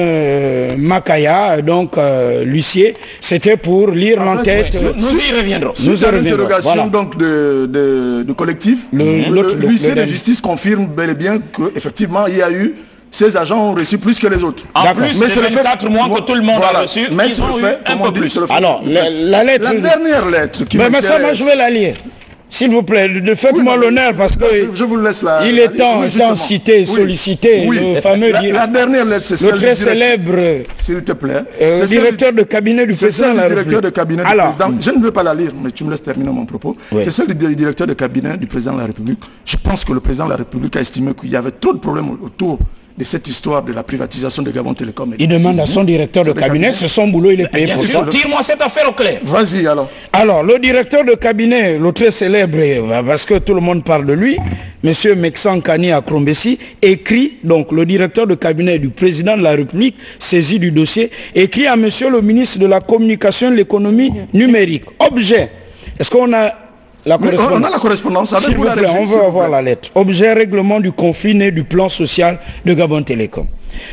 Makaya, donc l'huissier. C'était pour lire l'enquête. Nous y reviendrons. Nous y reviendrons. L'interrogation donc du collectif, l'huissier de justice confirme bel et bien qu'effectivement, il y a eu ces agents ont reçu plus que les autres. En plus, mais c'est 24 mois que tout le monde a reçu. Mais c'est le fait, un peu plus. Alors, la lettre... La dernière lettre qui mais ça, moi, je vais la lire. S'il vous plaît, faites-moi l'honneur parce que je vous laisse la, il est temps cité, sollicité, le fameux la dernière lettre, c'est celle le très célèbre, s'il te plaît, directeur de cabinet du président. C'est le directeur de cabinet du président. Je ne veux pas la lire, mais tu me laisses terminer mon propos. C'est celle du directeur de cabinet du président de la République. Je pense que le président de la République a estimé qu'il y avait trop de problèmes autour de cette histoire de la privatisation de Gabon Télécom. Il demande à son directeur de cabinet, c'est son boulot, il est payé pour ça. Tire-moi cette affaire au clair. Vas-y alors. Alors, le directeur de cabinet, le très célèbre, parce que tout le monde parle de lui, M. Meksan Kani Akrombesi, écrit, donc le directeur de cabinet du président de la République, saisi du dossier, écrit à M. le ministre de la Communication et de l'Économie numérique. Objet, est-ce qu'on a la correspondance. On a la correspondance. S'il vous plaît, on veut avoir la lettre. Objet règlement du conflit né du plan social de Gabon Télécom.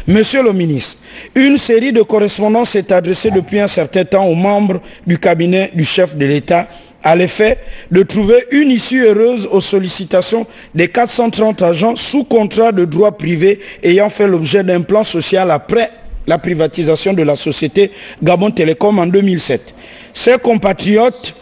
Monsieur le ministre, une série de correspondances est adressée depuis un certain temps aux membres du cabinet du chef de l'État à l'effet de trouver une issue heureuse aux sollicitations des 430 agents sous contrat de droit privé ayant fait l'objet d'un plan social après la privatisation de la société Gabon Télécom en 2007. Ces compatriotes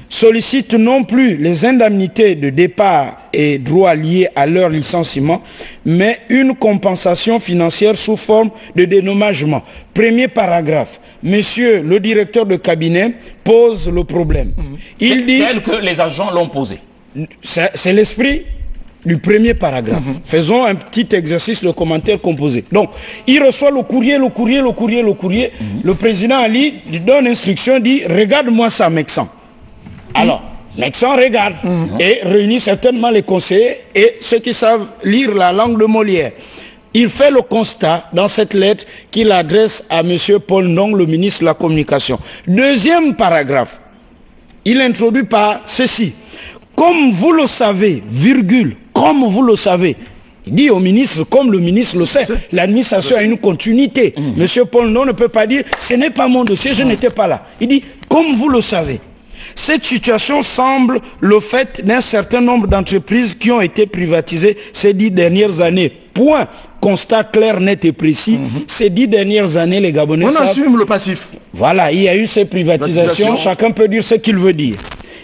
sollicitent non plus les indemnités de départ et droits liés à leur licenciement, mais une compensation financière sous forme de dédommagement. Premier paragraphe. Monsieur le directeur de cabinet pose le problème. Il dit... Tel que les agents l'ont posé. C'est l'esprit du premier paragraphe. Faisons un petit exercice de commentaire composé. Donc, il reçoit le courrier. Le président Ali lui donne instruction, dit, regarde-moi ça, Mexan. Alors, Mexan regarde et réunit certainement les conseillers et ceux qui savent lire la langue de Molière. Il fait le constat dans cette lettre qu'il adresse à M. Paul Ndong, le ministre de la Communication. Deuxième paragraphe, il introduit par ceci. Comme vous le savez, virgule, comme vous le savez, il dit au ministre, comme le ministre le sait, l'administration a une continuité. M. Paul Ndong ne peut pas dire, ce n'est pas mon dossier, je n'étais pas là. Il dit, comme vous le savez. Cette situation semble le fait d'un certain nombre d'entreprises qui ont été privatisées ces 10 dernières années. Point. Constat clair, net et précis. Ces 10 dernières années, les Gabonais savent... On assume le passif. Voilà, il y a eu ces privatisations. Chacun peut dire ce qu'il veut dire.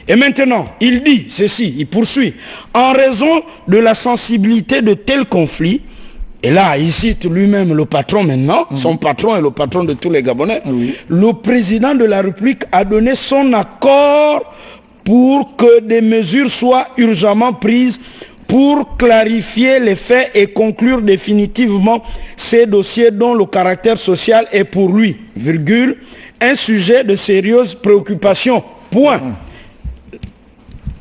Et maintenant, il dit ceci, il poursuit. En raison de la sensibilité de tels conflits, et là, il cite lui-même le patron maintenant, son patron est le patron de tous les Gabonais. Le président de la République a donné son accord pour que des mesures soient urgemment prises pour clarifier les faits et conclure définitivement ces dossiers dont le caractère social est pour lui, virgule, un sujet de sérieuse préoccupation. Point.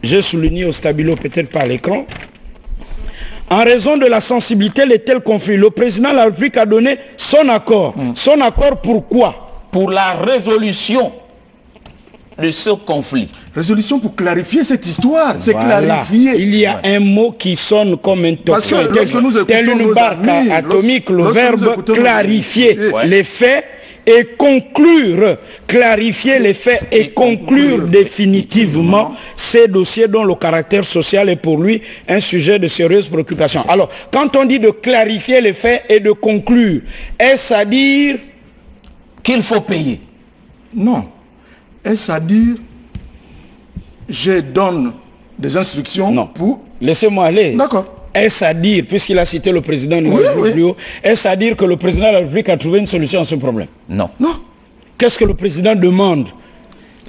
J'ai souligné au stabilo, peut-être par l'écran. En raison de la sensibilité de tels conflits, le président de la République a donné son accord. Son accord pourquoi? Pour la résolution de ce conflit. Résolution pour clarifier cette histoire. C'est clarifier. Il y a un mot qui sonne comme un toxin, tel une barque atomique, le verbe clarifier les faits et conclure, clarifier les faits et conclure définitivement ces dossiers dont le caractère social est pour lui un sujet de sérieuse préoccupation. Alors, quand on dit de clarifier les faits et de conclure, est-ce à dire qu'il faut payer? Non. Est-ce à dire je donne des instructions pour... Laissez-moi aller. D'accord. Est-ce à dire, puisqu'il a cité le président de la République, est-ce à dire que le président de la République a trouvé une solution à ce problème? Non. Non. Qu'est-ce que le président demande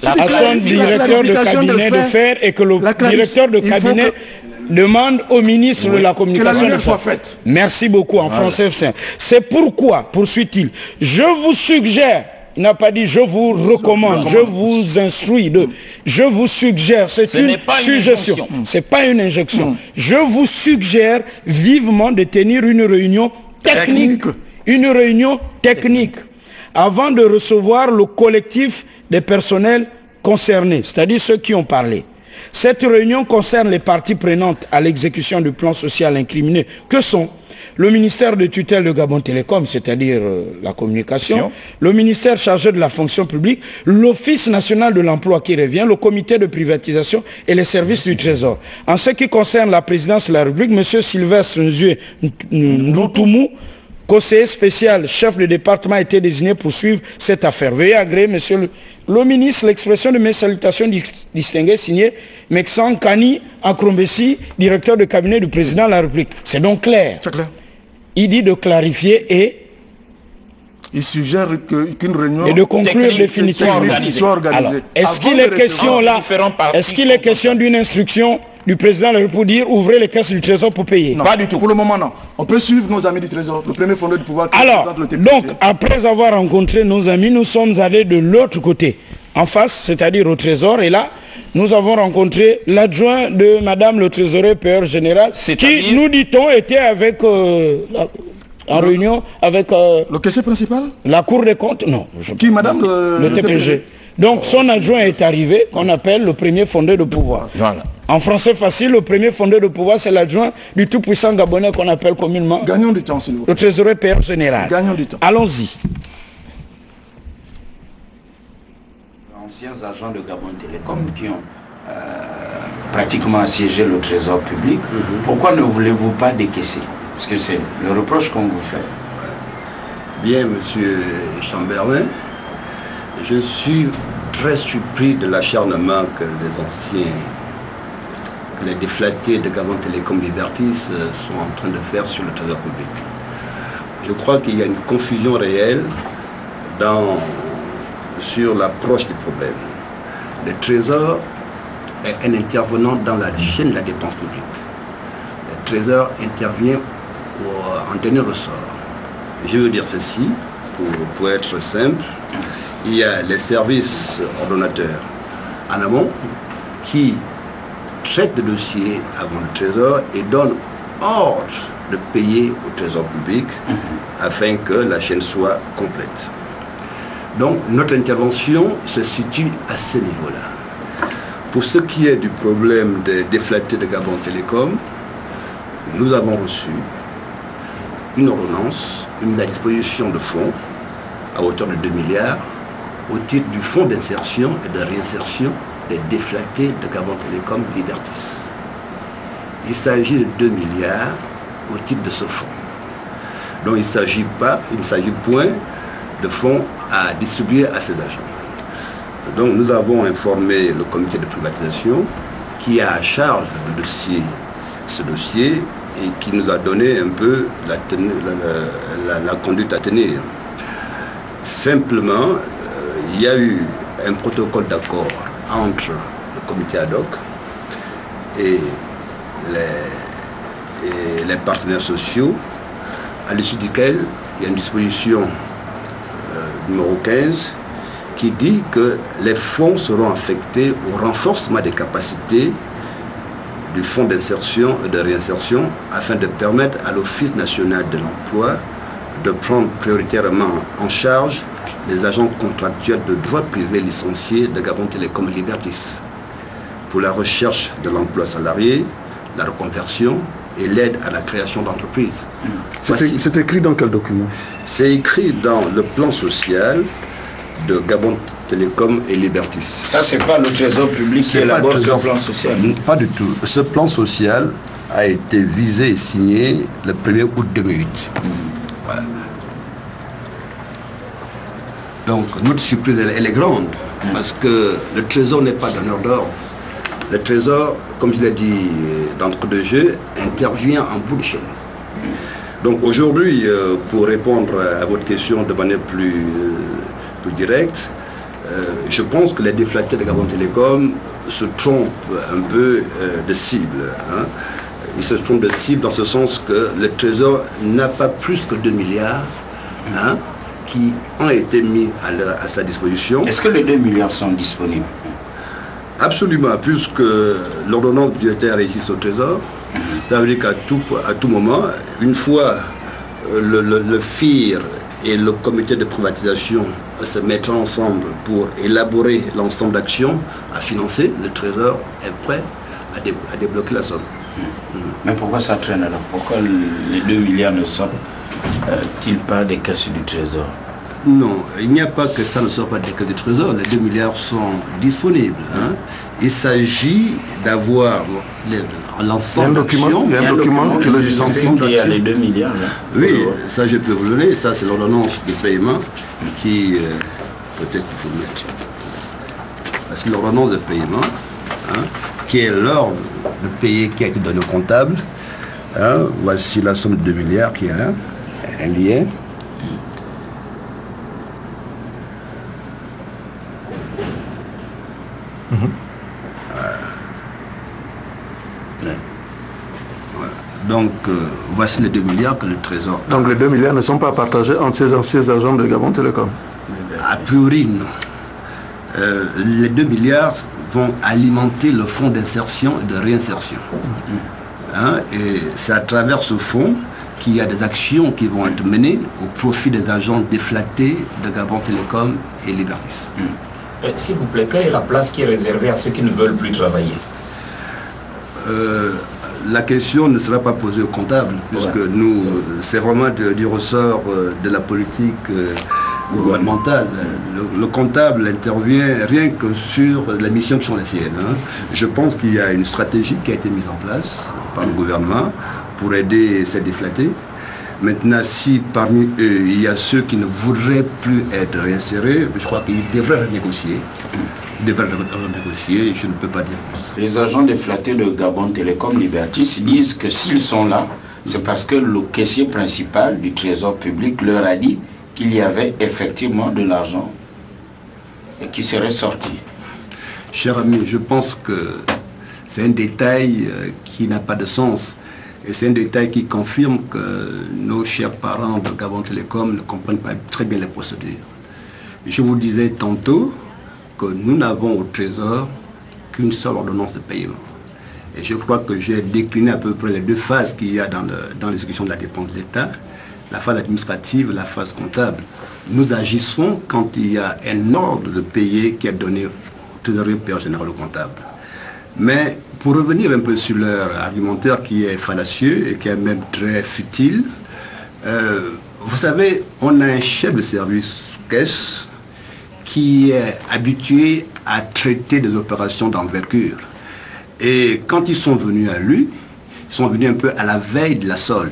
à son directeur de cabinet de faire et que le directeur de cabinet demande au ministre de la Communication que la soit faite. Merci beaucoup en français. C'est pourquoi, poursuit-il, je vous suggère, il n'a pas dit je vous recommande, je vous instruis, je vous suggère, c'est une suggestion, c'est pas une injection. Je vous suggère vivement de tenir une réunion technique, avant de recevoir le collectif des personnels concernés, c'est-à-dire ceux qui ont parlé. Cette réunion concerne les parties prenantes à l'exécution du plan social incriminé, que sont le ministère de tutelle de Gabon Télécom, c'est-à-dire la communication, le ministère chargé de la fonction publique, l'Office national de l'emploi qui revient, le comité de privatisation et les services du Trésor. En ce qui concerne la présidence de la République, M. Sylvestre Ndoutoumou, conseiller spécial, chef de département, a été désigné pour suivre cette affaire. Veuillez agréer, monsieur le ministre, l'expression de mes salutations distinguées signée Mexan Kani Akrombesi, directeur de cabinet du président de la République. C'est donc clair. C'est clair. Il dit de clarifier et... Il suggère qu'une réunion... Et de conclure définitivement. Soit organisée. Est-ce qu'il est question là, est-ce qu'il est question d'une instruction du président de la République pour dire ouvrez les caisses du Trésor pour payer? Non, pas du tout. Pour le moment, non. On peut suivre nos amis du Trésor, le premier fondeur du pouvoir. Alors, donc, après avoir rencontré nos amis, nous sommes allés de l'autre côté, en face, c'est-à-dire au Trésor, et là, nous avons rencontré l'adjoint de Madame le Trésorier Père Général, qui, nous dit-on, était avec... en réunion avec... le caissier principal? La Cour des comptes? Non. Qui, Madame le TPG. Donc son adjoint est arrivé, qu'on appelle le premier fondé de pouvoir. Voilà. En français facile, le premier fondé de pouvoir, c'est l'adjoint du tout-puissant gabonais qu'on appelle communément Gagnons du temps, s'il vous plaît. le trésorier payeur général. Gagnons du temps. Allons-y. Anciens agents de Gabon Télécom qui ont pratiquement assiégé le trésor public, pourquoi ne voulez-vous pas décaisser? Parce que c'est le reproche qu'on vous fait. Bien, monsieur Chamberlain, je suis très surpris de l'acharnement que les anciens, que les déflatés de Gabon Télécom Libertis sont en train de faire sur le trésor public. Je crois qu'il y a une confusion réelle sur l'approche du problème. Le trésor est un intervenant dans la chaîne de la dépense publique. Le trésor intervient en dernier ressort. Je veux dire ceci, pour être simple, il y a les services ordonnateurs en amont qui traitent le dossier avant le trésor et donnent ordre de payer au trésor public afin que la chaîne soit complète. Donc notre intervention se situe à ce niveau-là. Pour ce qui est du problème des déflatés de Gabon Télécom, nous avons reçu une ordonnance, une mise à disposition de fonds à hauteur de 2 milliards au titre du fonds d'insertion et de réinsertion des déflatés de Gabon Télécom Libertis. Il s'agit de 2 milliards au titre de ce fonds. Donc il ne s'agit point de fonds à distribuer à ces agents. Donc nous avons informé le comité de privatisation qui a à charge ce dossier et qui nous a donné un peu la conduite à tenir. Simplement, il y a eu un protocole d'accord entre le comité ad hoc et les partenaires sociaux, à l'issue duquel il y a une disposition numéro 15 qui dit que les fonds seront affectés au renforcement des capacités du fonds d'insertion et de réinsertion afin de permettre à l'Office national de l'emploi de prendre prioritairement en charge les agents contractuels de droit privé licenciés de Gabon Télécom Libertis pour la recherche de l'emploi salarié, la reconversion et l'aide à la création d'entreprises. C'est écrit dans quel document? C'est écrit dans le plan social de Gabon Télécom et Libertis. Ça, c'est pas le trésor public qui élabore ce plan social? Pas du tout. Ce plan social a été visé et signé le 1er août 2008. Voilà. Donc notre surprise, elle est grande, parce que le trésor n'est pas donneur d'ordre. Le trésor, comme je l'ai dit d'entre deux jeux, intervient en bout de chaîne. Donc aujourd'hui, pour répondre à votre question de manière plus directe, je pense que les déflatés de Gabon Télécom se trompent un peu de cible. Hein. Ils se trompent de cible dans ce sens que le trésor n'a pas plus que 2 milliards qui ont été mis à sa disposition. Est-ce que les 2 milliards sont disponibles? Absolument, puisque l'ordonnance budgétaire est ici au trésor. Ça veut dire qu'à tout moment, une fois le FIR et le comité de privatisation se mettront ensemble pour élaborer l'ensemble d'actions à financer, le trésor est prêt à débloquer la somme. Mais pourquoi ça traîne alors? Pourquoi les 2 milliards ne sortent-ils pas des caisses du trésor? Non, il n'y a pas que ça ne sort pas des caisses du trésor. Les 2 milliards sont disponibles. Hein. Il s'agit d'avoir l'ensemble d'actions. Il y a un document qui le justifie. Il y a les 2 milliards. Là. Oui, ça je peux vous le donner. Ça c'est l'ordonnance de paiement qui peut-être il faut le mettre. C'est l'ordonnance de paiement qui est l'ordre de payer qui a été donné au comptable. Voici la somme de 2 milliards qui est là. Elle y est. Donc, voici les 2 milliards que le Trésor a. Donc, les 2 milliards ne sont pas partagés entre ces anciens agents de Gabon Télécom? A priori, non. Les 2 milliards vont alimenter le fonds d'insertion et de réinsertion. Et c'est à travers ce fonds qu'il y a des actions qui vont être menées au profit des agents déflatés de Gabon Télécom et Libertis. S'il vous plaît, quelle est la place qui est réservée à ceux qui ne veulent plus travailler? La question ne sera pas posée au comptable, puisque nous, c'est vraiment du ressort de la politique gouvernementale. Le comptable intervient rien que sur les missions qui sont les siennes. Je pense qu'il y a une stratégie qui a été mise en place par le gouvernement pour aider ces déflatés. Maintenant, si parmi eux, il y a ceux qui ne voudraient plus être réinsérés, je crois qu'ils devraient renégocier. Je ne peux pas dire plus. Les agents déflatés de Gabon Télécom Libertis disent que s'ils sont là, c'est parce que le caissier principal du Trésor public leur a dit qu'il y avait effectivement de l'argent et qui serait sorti. Cher ami, je pense que c'est un détail qui n'a pas de sens. Et c'est un détail qui confirme que nos chers parents de Gabon Télécom ne comprennent pas très bien les procédures. Je vous disais tantôt que nous n'avons au Trésor qu'une seule ordonnance de paiement. Et je crois que j'ai décliné à peu près les deux phases qu'il y a dans l'exécution de la dépense de l'État, la phase administrative et la phase comptable. Nous agissons quand il y a un ordre de payer qui est donné au trésorier père général au comptable. Mais pour revenir un peu sur leur argumentaire qui est fallacieux et qui est même très futile, vous savez, on a un chef de service caisse qui est habitué à traiter des opérations d'envergure. Et quand ils sont venus à lui, ils sont venus un peu à la veille de la solde.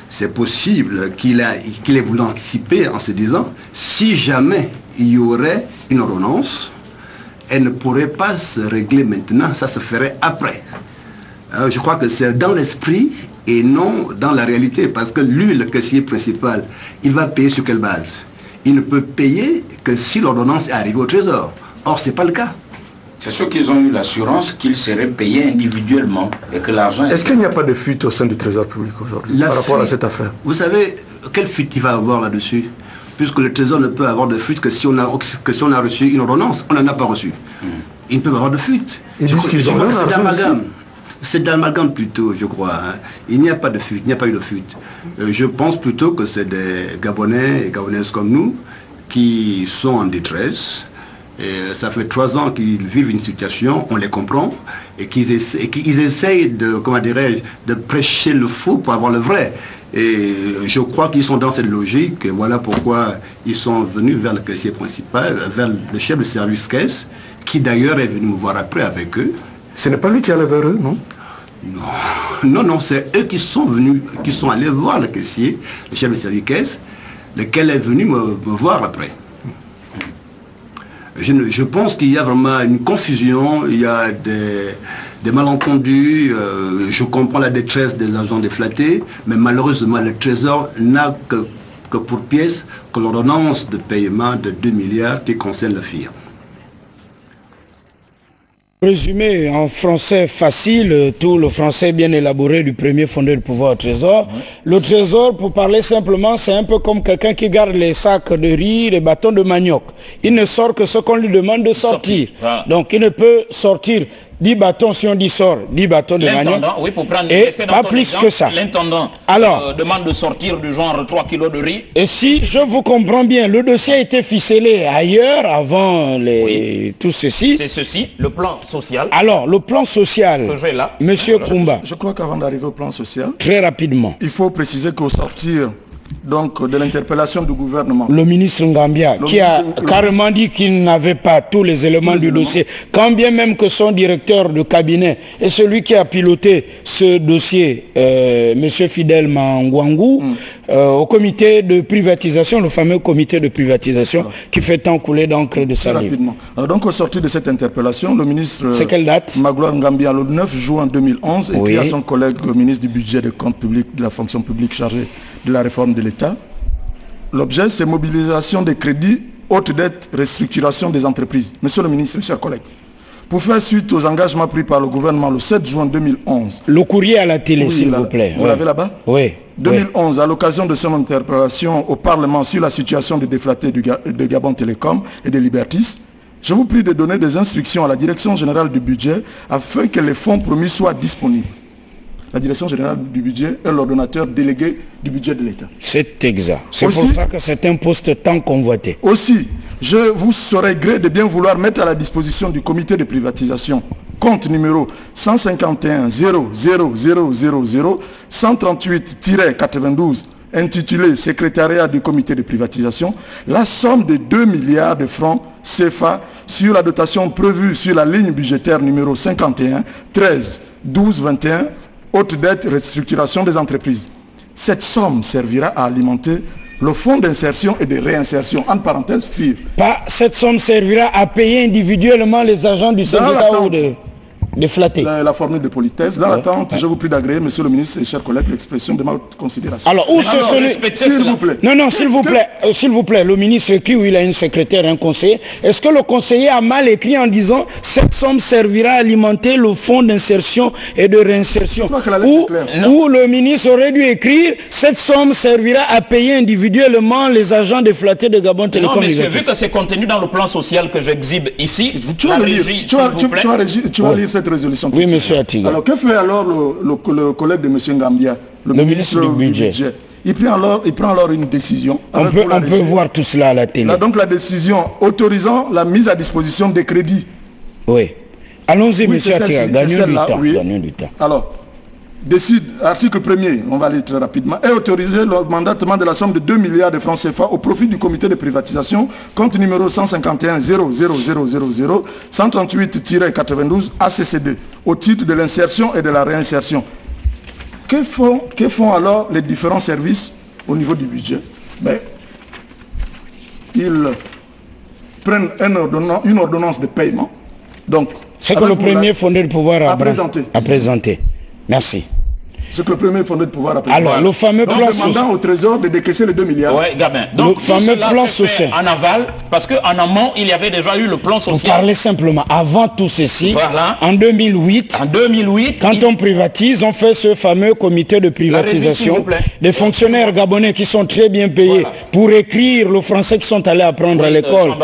C'est possible qu'il ait voulu anticiper en se disant, si jamais il y aurait une ordonnance, elle ne pourrait pas se régler maintenant, ça se ferait après. Alors, je crois que c'est dans l'esprit et non dans la réalité, parce que lui, le caissier principal, il va payer sur quelle base? Il ne peut payer que si l'ordonnance est arrivée au Trésor. Or, ce n'est pas le cas. C'est ceux qui ont eu l'assurance qu'ils seraient payés individuellement et que l'argent... Est-ce qu'il n'y a pas de fuite au sein du Trésor public aujourd'hui par rapport à cette affaire? Vous savez, quelle fuite il va avoir là-dessus? Puisque le Trésor ne peut avoir de fuite que si on a reçu une ordonnance. On n'en a pas reçu. Il ne peut avoir de fuite. Ils disent qu'ils ont c'est d'amalgame. C'est d'amalgame plutôt, je crois. Il n'y a pas de fuite, il n'y a pas eu de fuite. Je pense plutôt que c'est des Gabonais et Gabonaises comme nous qui sont en détresse. Et ça fait 3 ans qu'ils vivent une situation, on les comprend, et qu'ils essayent de, comment dirais-je, de prêcher le faux pour avoir le vrai. Et je crois qu'ils sont dans cette logique, et voilà pourquoi ils sont venus vers le caissier principal, vers le chef de service caisse, qui d'ailleurs est venu me voir après avec eux. Ce n'est pas lui qui allait vers eux, non? Non, c'est eux qui sont venus, qui sont allés voir le caissier, le chef de service caisse, lequel est venu me voir après. Je pense qu'il y a vraiment une confusion, il y a des malentendus, je comprends la détresse des agents déflatés, mais malheureusement le Trésor n'a que pour pièce que l'ordonnance de paiement de 2 milliards qui concerne la firme. Résumé en français facile, tout le français bien élaboré du premier fondé du pouvoir au Trésor. Le Trésor, pour parler simplement, c'est un peu comme quelqu'un qui garde les sacs de riz, les bâtons de manioc. Il ne sort que ce qu'on lui demande de sortir. Voilà. Donc il ne peut sortir 10 bâtons si on dit sort, 10 bâtons de manioc. Oui, pour prendre et pas plus exemple, que ça. L'intendant demande de sortir du genre 3 kilos de riz. Et si je vous comprends bien, le dossier a été ficelé ailleurs avant tout ceci. C'est ceci, le plan social. Alors, le plan social, là. Monsieur Koumba. Je crois qu'avant d'arriver au plan social, très rapidement, il faut préciser qu'au sortir donc de l'interpellation du gouvernement, le ministre Ngambia, qui a carrément dit qu'il n'avait pas tous les éléments du dossier, quand bien même que son directeur de cabinet et celui qui a piloté ce dossier, monsieur Fidel Mangwangu, au comité de privatisation, le fameux comité de privatisation qui fait tant couler d'encre de sa livre. Donc au sortir de cette interpellation, le ministre c'est quelle date? Magloire Ngambia, le 9 juin 2011, écrit à son collègue ministre du budget des comptes publics, de la fonction publique chargée de la réforme de l'État. L'objet, c'est mobilisation des crédits, haute dette, restructuration des entreprises. Monsieur le ministre, chers collègues, pour faire suite aux engagements pris par le gouvernement le 7 juin 2011. Le courrier à la télé, s'il vous plaît. Vous l'avez là-bas? Oui. 2011, à l'occasion de son interpellation au Parlement sur la situation des déflatés de Gabon Télécom et de Libertis, je vous prie de donner des instructions à la Direction générale du budget afin que les fonds promis soient disponibles. La Direction générale du budget est l'ordonnateur délégué du budget de l'État. C'est exact. C'est pour ça que c'est un poste tant convoité. Aussi, Je vous serai gré de bien vouloir mettre à la disposition du comité de privatisation compte numéro 151 00 000 138-92 intitulé Secrétariat du comité de privatisation, la somme de 2 milliards de francs CFA sur la dotation prévue sur la ligne budgétaire numéro 51 13 12 21 haute dette restructuration des entreprises. Cette somme servira à alimenter le fonds d'insertion et de réinsertion, entre parenthèses, FIR. Cette somme servira à payer individuellement les agents du syndicat ou de flatter. La formule de politesse. Dans l'attente, je vous prie d'agréer, monsieur le ministre et chers collègues, l'expression de ma considération. Alors, où c'est celui... S'il vous plaît. Non, s'il vous plaît, le ministre écrit où il a une secrétaire, un conseiller. Est-ce que le conseiller a mal écrit en disant cette somme servira à alimenter le fonds d'insertion et de réinsertion? Ou le ministre aurait dû écrire cette somme servira à payer individuellement les agents de flattés de Gabon Télécom. Non, monsieur, vu que c'est contenu dans le plan social que j'exhibe ici, tu vas lire cette résolution. Oui, monsieur Atiga. Alors, que fait alors le collègue de monsieur Ngambia, le ministre du budget? Il prend alors une décision. On peut voir tout cela à la télé. Là, donc la décision autorisant la mise à disposition des crédits. Oui. Allons-y, monsieur Atiga, gagnons du temps. Alors, décide, article 1er, on va aller très rapidement, est autorisé le mandatement de la somme de 2 milliards de francs CFA au profit du comité de privatisation, compte numéro 151 00 000 138-92 ACCD, au titre de l'insertion et de la réinsertion. Que font alors les différents services au niveau du budget? Ils prennent une ordonnance de paiement. Donc, c'est que le premier fondé de pouvoir a présenté. Merci. C'est que le premier fondé de pouvoir a présenté. Alors, le fameux plan social. Demandant au Trésor de décaisser les 2 milliards. Oui, Gabin. Donc, le fameux plan social. En aval, parce qu'en amont, il y avait déjà eu le plan social. Pour parler simplement, avant tout ceci, en 2008, quand on privatise, on fait ce fameux comité de privatisation. Des fonctionnaires gabonais qui sont très bien payés pour écrire le français qui sont allés apprendre à l'école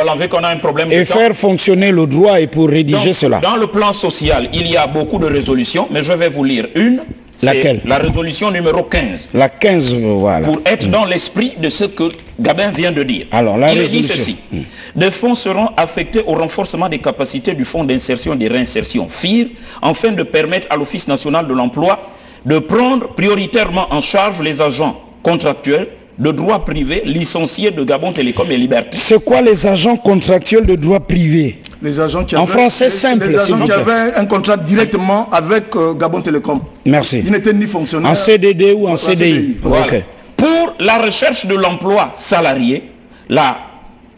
et faire fonctionner le droit et pour rédiger cela. Dans le plan social, il y a beaucoup de résolutions, mais je vais vous lire une. Laquelle? La résolution numéro 15. La 15, voilà. Pour être dans l'esprit de ce que Gabin vient de dire. Alors, la résolution. Il dit ceci. Des fonds seront affectés au renforcement des capacités du fonds d'insertion et de réinsertion, FIR, afin de permettre à l'Office national de l'emploi de prendre prioritairement en charge les agents contractuels de droit privé licenciés de Gabon Télécom et Liberté. C'est quoi les agents contractuels de droit privé? Les agents qui en français simple. Les agents qui avaient un contrat directement avec Gabon Télécom. Merci. Ils n'étaient ni fonctionnaires. En CDD ou en CDI. Voilà. Okay. Pour la recherche de l'emploi salarié, la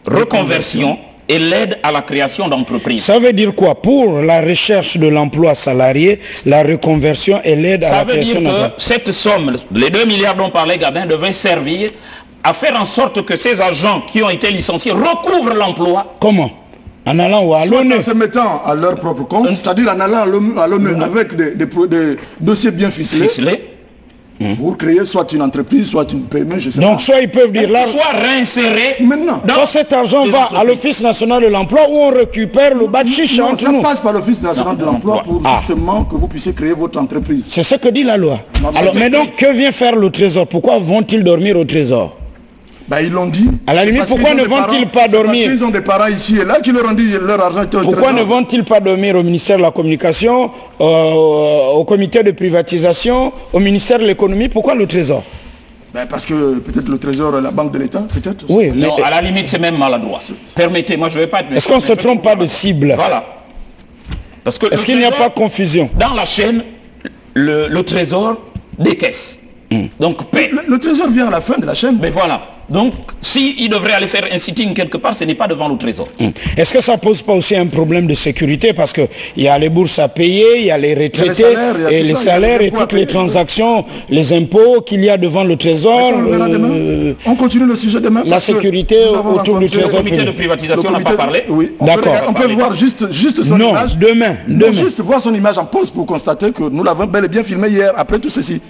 reconversion et l'aide à la création d'entreprises. Ça veut dire quoi? Pour la recherche de l'emploi salarié, la reconversion et l'aide à la création d'entreprises. Ça veut dire que cette somme, les 2 milliards dont parlait Gabin, devait servir à faire en sorte que ces agents qui ont été licenciés recouvrent l'emploi. Comment? En allant ou à l'ONU. En se mettant à leur propre compte, c'est-à-dire en allant à l'ONU avec des dossiers bien ficelés. Pour créer soit une entreprise, soit une PME, je sais pas. Donc soit ils peuvent dire là, soit réinsérer. Maintenant. Soit cet argent va à l'Office national de l'emploi où on récupère le bas de chiche entre nous. Ça passe par l'Office national de l'emploi pour justement que vous puissiez créer votre entreprise. C'est ce que dit la loi. Alors, mais donc, que vient faire le Trésor? Pourquoi vont-ils dormir au Trésor? Ils l'ont dit. À la limite, pourquoi ne vont-ils pas dormir? Parce qu'ils ont des parents ici et là qui leur ont dit leur argent était au Trésor. Pourquoi ne vont-ils pas dormir au ministère de la Communication, au comité de privatisation, au ministère de l'économie? Pourquoi le Trésor? Parce que peut-être le Trésor est la banque de l'État, peut-être. Oui, non, à la limite, c'est même maladroit. Permettez-moi, je ne vais pas être... Est-ce qu'on ne se trompe pas de cible? Voilà. Parce que est-ce qu'il n'y a pas confusion? Dans la chaîne, le Trésor décaisse. Donc, le Trésor vient à la fin de la chaîne. Mais voilà. Donc, s'il devrait aller faire un sitting quelque part, ce n'est pas devant le Trésor. Est-ce que ça ne pose pas aussi un problème de sécurité? Parce qu'il y a les bourses à payer, il y a les retraités, et les salaires et toutes les transactions, les impôts qu'il y a devant le Trésor. On continue le sujet demain. La sécurité autour du Trésor. Le comité de privatisation n'a pas parlé. Oui. D'accord. On peut voir juste son image. Demain. Juste voir son image en pause pour constater que nous l'avons bel et bien filmé hier, après tout ceci.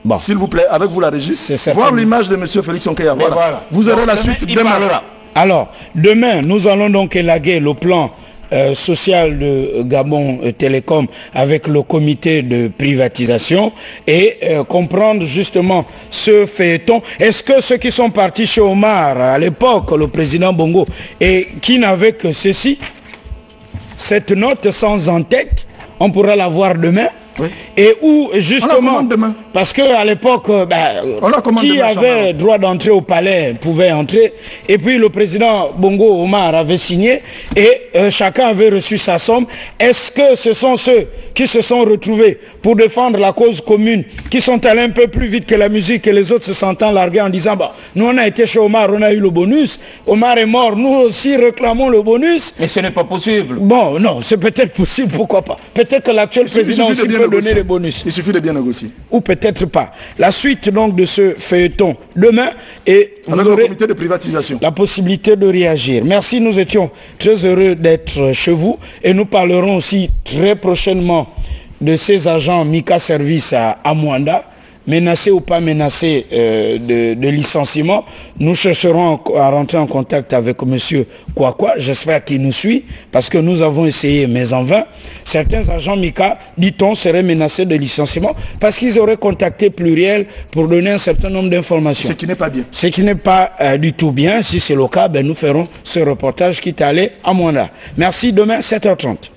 Bon. S'il vous plaît, avec vous la régie, voir l'image de M. Félix Onkeya. Voilà. Vous aurez la suite demain. Alors, demain, nous allons donc élaguer le plan social de Gabon Télécom avec le comité de privatisation et comprendre justement ce feuilleton. Est-ce que ceux qui sont partis chez Omar à l'époque, le président Bongo, et qui n'avaient que ceci, cette note sans en-tête, on pourra la voir demain? Oui. Et où justement, parce qu'à l'époque, qui avait droit d'entrer au palais pouvait entrer, et puis le président Bongo Omar avait signé, et chacun avait reçu sa somme. Est-ce que ce sont ceux qui se sont retrouvés pour défendre la cause commune, qui sont allés un peu plus vite que la musique, et les autres se sentant largués en disant, bah, nous on a été chez Omar, on a eu le bonus, Omar est mort, nous aussi réclamons le bonus. Mais ce n'est pas possible. Bon, non, c'est peut-être possible, pourquoi pas. Peut-être que l'actuel président aussi peut donner les bonus. Il suffit de bien négocier. Ou peut-être pas. La suite donc de ce feuilleton demain, et vous aurez le comité de privatisation la possibilité de réagir. Merci, nous étions très heureux d'être chez vous et nous parlerons aussi très prochainement de ces agents Mika Service à Mwanda, menacés ou pas menacés de licenciement. Nous chercherons à rentrer en contact avec M. Kwakwa, j'espère qu'il nous suit, parce que nous avons essayé, mais en vain. Certains agents Mika, dit-on, seraient menacés de licenciement, parce qu'ils auraient contacté Pluriel pour donner un certain nombre d'informations. Ce qui n'est pas bien. Ce qui n'est pas du tout bien. Si c'est le cas, nous ferons ce reportage qui est allé à Mwanda. Merci, demain 7h30.